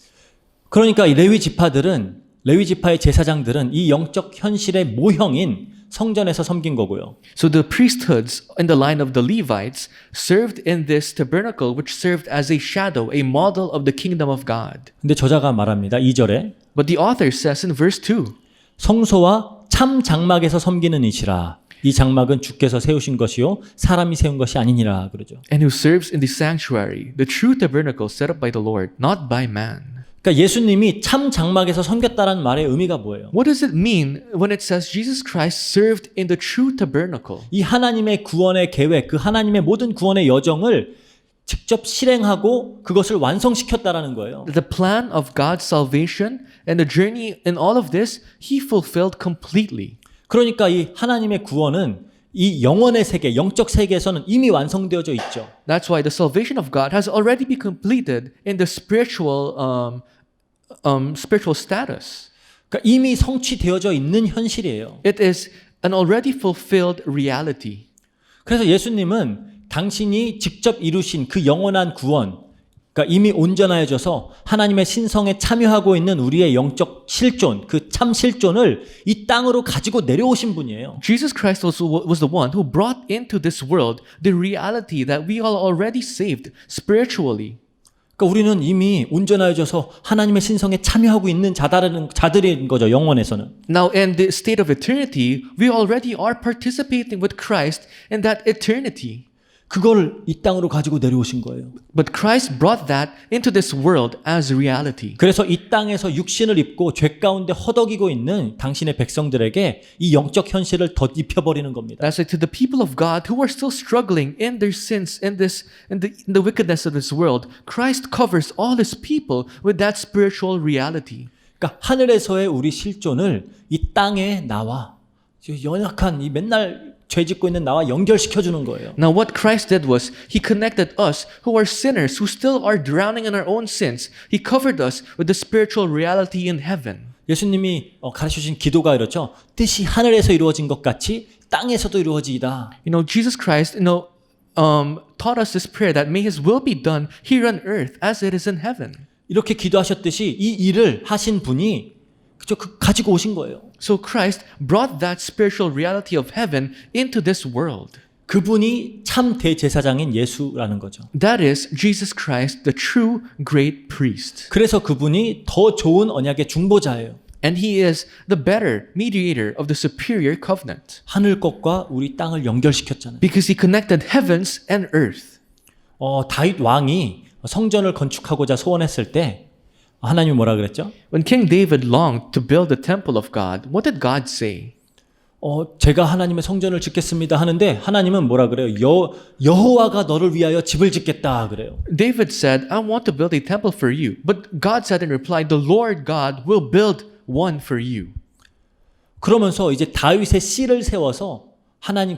그러니까 이 레위 지파의 제사장들은 이 영적 현실의 모형인 성전에서 섬긴 거고요. So the priesthoods in the line of the Levites served in this tabernacle, which served as a shadow, a model of the kingdom of God. 근데 저자가 말합니다. 2절에 But the author says in verse 2, 성소와 참 장막에서 섬기는 이시라. 이 장막은 주께서 세우신 것이요 사람이 세운 것이 아니니라 그러죠. and who serves in the sanctuary, the true tabernacle set up by the Lord, not by man. 그러니까 예수님이 참 장막에서 섬겼다는 말의 의미가 뭐예요? What does it mean when it says Jesus Christ served in the true tabernacle? 이 하나님의 구원의 계획, 그 하나님의 모든 구원의 여정을 직접 실행하고 그것을 완성시켰다라는 거예요. The plan of God's salvation and the journey in all of this, he fulfilled completely. 그러니까 이 하나님의 구원은 이 영혼의 세계, 영적 세계에서는 이미 완성되어져 있죠. That's why the salvation of God has already been completed in the spiritual status. 그러니까 이미 성취되어져 있는 현실이에요. It is an already fulfilled reality. 그래서 예수님은 당신이 직접 이루신 그 영원한 구원, 그러니까 이미 온전하여져서 하나님의 신성에 참여하고 있는 우리의 영적 실존, 그 참 실존을 이 땅으로 가지고 내려오신 분이에요. Jesus Christ was the one who brought into this world the reality that we are already saved spiritually. 그러니까 우리는 이미 온전하여져서 하나님의 신성에 참여하고 있는 자들인 거죠. 영원에서는. Now, in the state of eternity, we already are participating with Christ in that eternity. 그걸 이 땅으로 가지고 내려오신 거예요. But Christ brought that into this world as reality. 그래서 이 땅에서 육신을 입고 죄 가운데 허덕이고 있는 당신의 백성들에게 이 영적 현실을 덧입혀버리는 겁니다. That's like to the people of God who are still struggling in their sins, in the wickedness of this world. Christ covers all His people with that spiritual reality. 그러니까 하늘에서의 우리 실존을 이 땅에 나와 연약한 이 맨날 죄 짓고 있는 나와 연결시켜 주는 거예요. Now what Christ did was He connected us who are sinners, who still are drowning in our own sins. He covered us with the spiritual reality in heaven. 예수님이 가르쳐 주신 기도가 이렇죠. 뜻이 하늘에서 이루어진 것 같이 땅에서도 이루어지이다. Jesus Christ, taught us this prayer that may His will be done here on earth as it is in heaven. 이렇게 기도하셨듯이 이 일을 하신 분이 가지고 오신 거예요. So Christ brought that spiritual reality of heaven into this world. 그분이 참 대제사장인 예수라는 거죠. That is Jesus Christ, the true great priest. 그래서 그분이 더 좋은 언약의 중보자예요. And He is the better mediator of the superior covenant. 하늘 것과 우리 땅을 연결시켰잖아요. Because He connected heavens and earth. 다윗 왕이 성전을 건축하고자 소원했을 때 하나님이 뭐라 그랬죠? When King David longed to build the temple of God, what did God say? 제가 하나님의 성전을 짓겠습니다 하는데 하나님은 뭐라 그래요? 여호와가 너를 위하여 집을 짓겠다 그래요. David said, I want to build a temple for you. But God said in reply, the Lord God will build one for you. 그러면서 이제 다윗의 씨를 세워서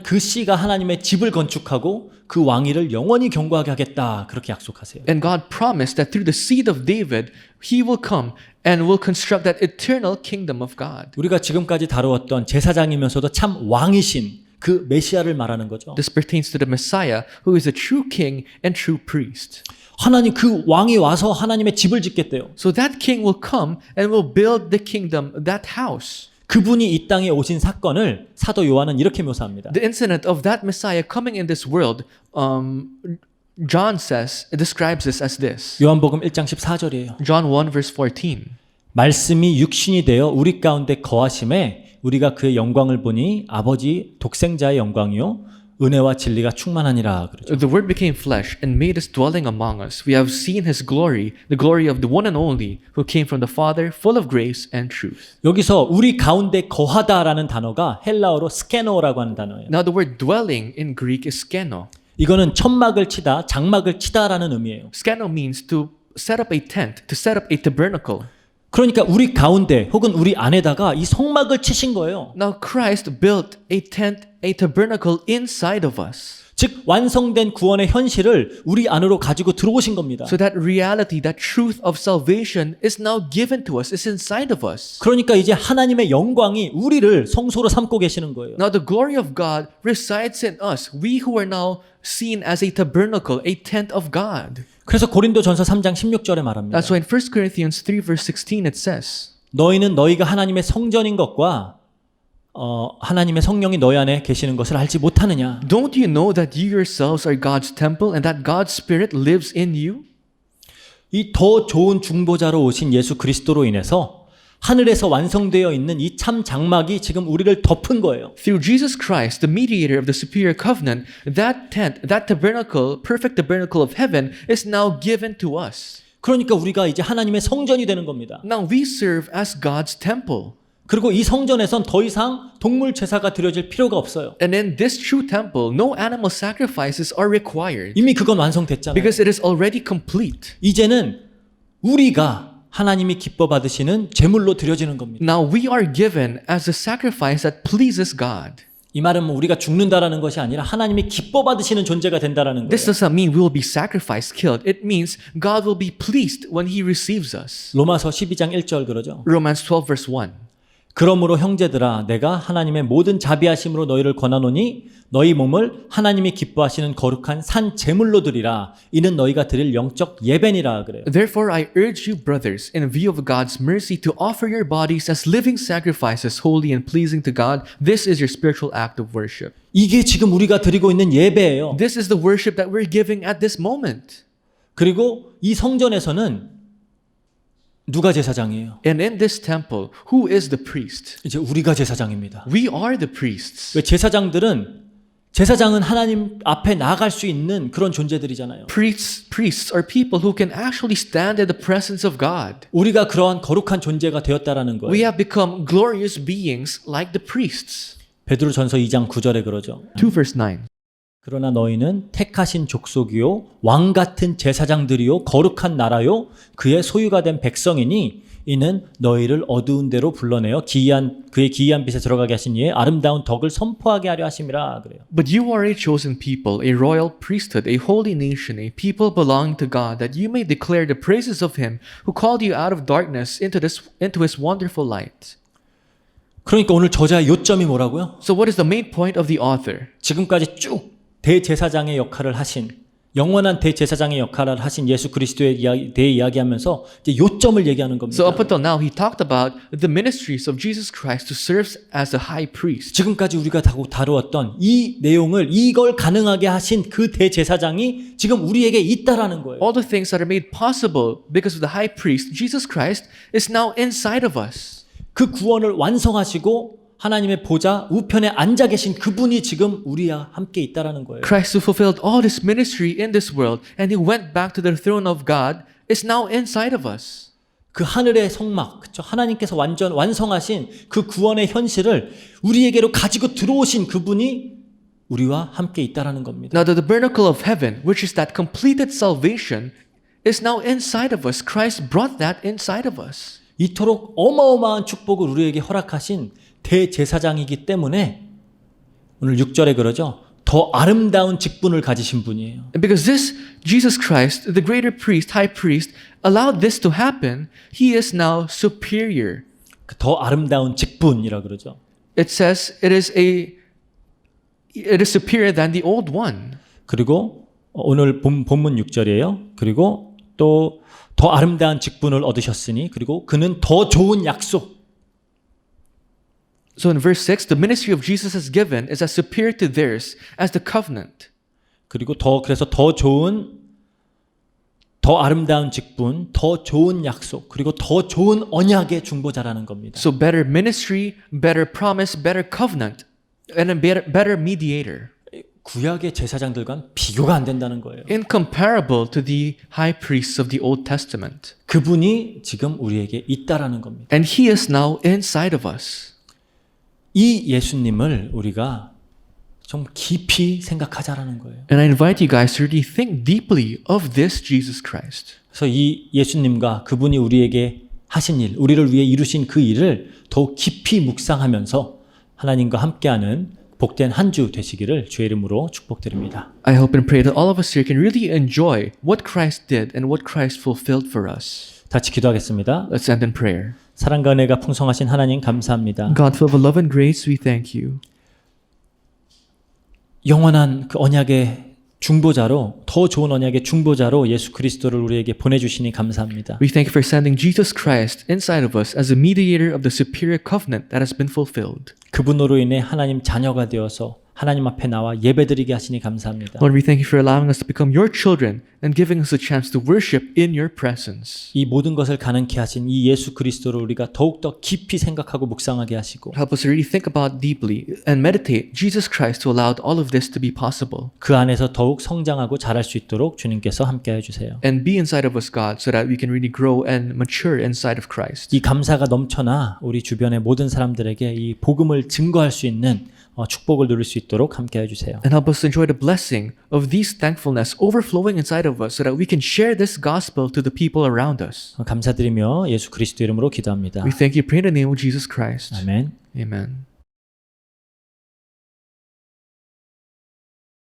그 씨가 하나님의 집을 건축하고 그 왕위를 영원히 경고하게 하겠다 그렇게 약속하세요. And God promised that through the seed of David, He will come and will construct that eternal kingdom of God. 우리가 지금까지 다루었던 제사장이면서도 참 왕이신 그 메시아를 말하는 거죠. This pertains to the Messiah, who is a true king and true priest. 하나님 그 왕이 와서 하나님의 집을 짓겠대요. So that king will come and will build the kingdom, that house. 그분이 이 땅에 오신 사건을 사도 요한은 이렇게 묘사합니다. The incident of that Messiah coming in this world, John describes this as this. 요한복음 1장 14절이에요. John 1 verse 14. 말씀이 육신이 되어 우리 가운데 거하심에 우리가 그의 영광을 보니 아버지 독생자의 영광이요 은혜와 진리가 충만하니라 그러죠. The Word became flesh and made His dwelling among us. We have seen His glory, the glory of the one and only who came from the Father, full of grace and truth. 여기서 우리 가운데 거하다라는 단어가 헬라어로 스케노라고 하는 단어예요. Now the word dwelling in Greek is skeno. 이거는 천막을 치다, 장막을 치다라는 의미예요. Skeno means to set up a tent, to set up a tabernacle. 그러니까 우리 가운데 혹은 우리 안에다가 이 성막을 치신 거예요. Now Christ built a tent, a tabernacle inside of us. 즉 완성된 구원의 현실을 우리 안으로 가지고 들어오신 겁니다. So that reality, that truth of salvation is now given to us, is inside of us. 그러니까 이제 하나님의 영광이 우리를 성소로 삼고 계시는 거예요. Now the glory of God resides in us, we who are now seen as a tabernacle, a tent of God. 그래서 고린도전서 3장 16절에 말합니다. That's why in 1 Corinthians 3 verse 16 it says, 너희는 너희가 하나님의 성전인 것과 하나님의 성령이 너희 안에 계시는 것을 알지 못하느냐? Don't you know that you yourselves are God's temple and that God's Spirit lives in you? 이 더 좋은 중보자로 오신 예수 그리스도로 인해서 하늘에서 완성되어 있는 이 참 장막이 지금 우리를 덮은 거예요. Through Jesus Christ, the mediator of the superior covenant, that tent, that tabernacle, perfect tabernacle of heaven is now given to us. 그러니까 우리가 이제 하나님의 성전이 되는 겁니다. Now we serve as God's temple. 그리고 이 성전에선 더 이상 동물 제사가 드려질 필요가 없어요. And in this true temple, no animal sacrifices are required 이미 그건 완성됐잖아요. because it is already complete. 이제는 우리가 하나님이 기뻐 받으시는 제물로 드려지는 겁니다. Now we are given as a sacrifice that pleases God. 이 말은 뭐 우리가 죽는다라는 것이 아니라 하나님이 기뻐 받으시는 존재가 된다라는 This 거예요. does not mean we will be sacrificed, killed. It means God will be pleased when He receives us. 로마서 12장 1절 그러죠. Romans 12 verse 1. 그러므로 형제들아 내가 하나님의 모든 자비하심으로 너희를 권하노니 너희 몸을 하나님이 기뻐하시는 거룩한 산 제물로 드리라. 이는 너희가 드릴 영적 예배니라 그래요. Therefore I urge you, brothers, in view of God's mercy, to offer your bodies as living sacrifices, holy and pleasing to God. This is your spiritual act of worship. 이게 지금 우리가 드리고 있는 예배예요. This is the worship that we're giving at this moment. 그리고 이 성전에서는 누가 제사장이에요? And in this temple, who is the priest? 이제 우리가 제사장입니다. We are the priests. 왜 제사장은 하나님 앞에 나아갈 수 있는 그런 존재들이잖아요. Priests are people who can actually stand in the presence of God. 우리가 그러한 거룩한 존재가 되었다라는 거예요. We have become glorious beings like the priests. 베드로전서 2장 9절에 그러죠. 2 verse 9. 그러나 너희는 택하신 족속이요 왕 같은 제사장들이요 거룩한 나라요 그의 소유가 된 백성이니 이는 너희를 어두운 데로 불러내어 그의 기이한 빛에 들어가게 하신 이의 아름다운 덕을 선포하게 하려 하심이라 그래요. But you are a chosen people, a royal priesthood, a holy nation, a people belonging to God, that you may declare the praises of him who called you out of darkness into his wonderful light. 그러니까 오늘 저자의 요점이 뭐라고요? So what is the main point of the author? 지금까지 쭉 대제사장의 역할을 하신 영원한 대제사장의 역할을 하신 예수 그리스도에 대해 이야기하면서 이제 요점을 얘기하는 겁니다. So up until now, he talked about the ministries of Jesus Christ to serve as a high priest. 지금까지 우리가 다루었던 이 내용을 이걸 가능하게 하신 그 대제사장이 지금 우리에게 있다라는 거예요. All the things that are made possible because of the high priest, Jesus Christ, is now inside of us. 그 구원을 완성하시고 하나님의 보좌 우편에 앉아 계신 그분이 지금 우리와 함께 있다라는 거예요. Christ who fulfilled all his ministry in this world and he went back to the throne of God is now inside of us. 그 하늘의 성막, 그렇죠? 하나님께서 완성하신 그 구원의 현실을 우리에게로 가지고 들어오신 그분이 우리와 함께 있다라는 겁니다. Now the tabernacle of heaven, which is that completed salvation, is now inside of us. Christ brought that inside of us. 이토록 어마어마한 축복을 우리에게 허락하신 대제사장이기 때문에 오늘 6절에 그러죠. 더 아름다운 직분을 가지신 분이에요. And because this Jesus Christ, the greater priest, high priest, allowed this to happen, he is now superior. 더 아름다운 직분이라 그러죠. It says it is superior than the old one. 그리고 오늘 본문 6절이에요. 그리고 또 더 아름다운 직분을 얻으셨으니 그리고 그는 더 좋은 약속. So in verse 6, the ministry of Jesus has given is as superior to theirs as the covenant. 그리고 그래서 더 아름다운 직분, 더 좋은 약속, 그리고 더 좋은 언약의 중보자라는 겁니다. So better ministry, better promise, better covenant, and a better mediator. 구약의 제사장들과는 비교가 안 된다는 거예요. Incomparable to the high priests of the Old Testament. 그분이 지금 우리에게 있다라는 겁니다. And he is now inside of us. 이 예수님을 우리가 좀 깊이 생각하자라는 거예요. And I invite you guys to really think deeply of this Jesus Christ. 그래서 이 예수님과 그분이 우리에게 하신 일, 우리를 위해 이루신 그 일을 더 깊이 묵상하면서 하나님과 함께하는 복된 한 주 되시기를 주의 이름으로 축복드립니다. I hope and pray that all of us here can really enjoy what Christ did and what Christ fulfilled for us. 같이 기도하겠습니다. Let's end in prayer. 사랑과 은혜가 풍성하신 하나님 감사합니다. God, full of love and grace, we thank you. 영원한 그 언약의 중보자로, 더 좋은 언약의 중보자로 예수 그리스도를 우리에게 보내주시니 감사합니다. We thank you for sending Jesus Christ inside of us as a mediator of the superior covenant that has been fulfilled. 그분으로 인해 하나님 자녀가 되어서 하나님 앞에 나와 예배드리게 하시니 감사합니다. Lord, we thank you for allowing us to become your children and giving us a chance to worship in your presence. 이 모든 것을 가능케 하신 이 예수 그리스도를 우리가 더욱더 깊이 생각하고 묵상하게 하시고 Help us to really think about deeply and meditate Jesus Christ who allowed all of this to be possible. 그 안에서 더욱 성장하고 자랄 수 있도록 주님께서 함께해 주세요. And be inside of us, God, so that we can really grow and mature inside of Christ. 이 감사가 넘쳐나 우리 주변의 모든 사람들에게 이 복음을 증거할 수 있는 축복을 누릴 수 있도록 함께해 주세요. And help us to enjoy the blessing of these thankfulness overflowing inside of us so that we can share this gospel to the people around us. 감사드리며 예수 그리스도 이름으로 기도합니다. We thank you, pray in the name of Jesus Christ. 아멘. Amen.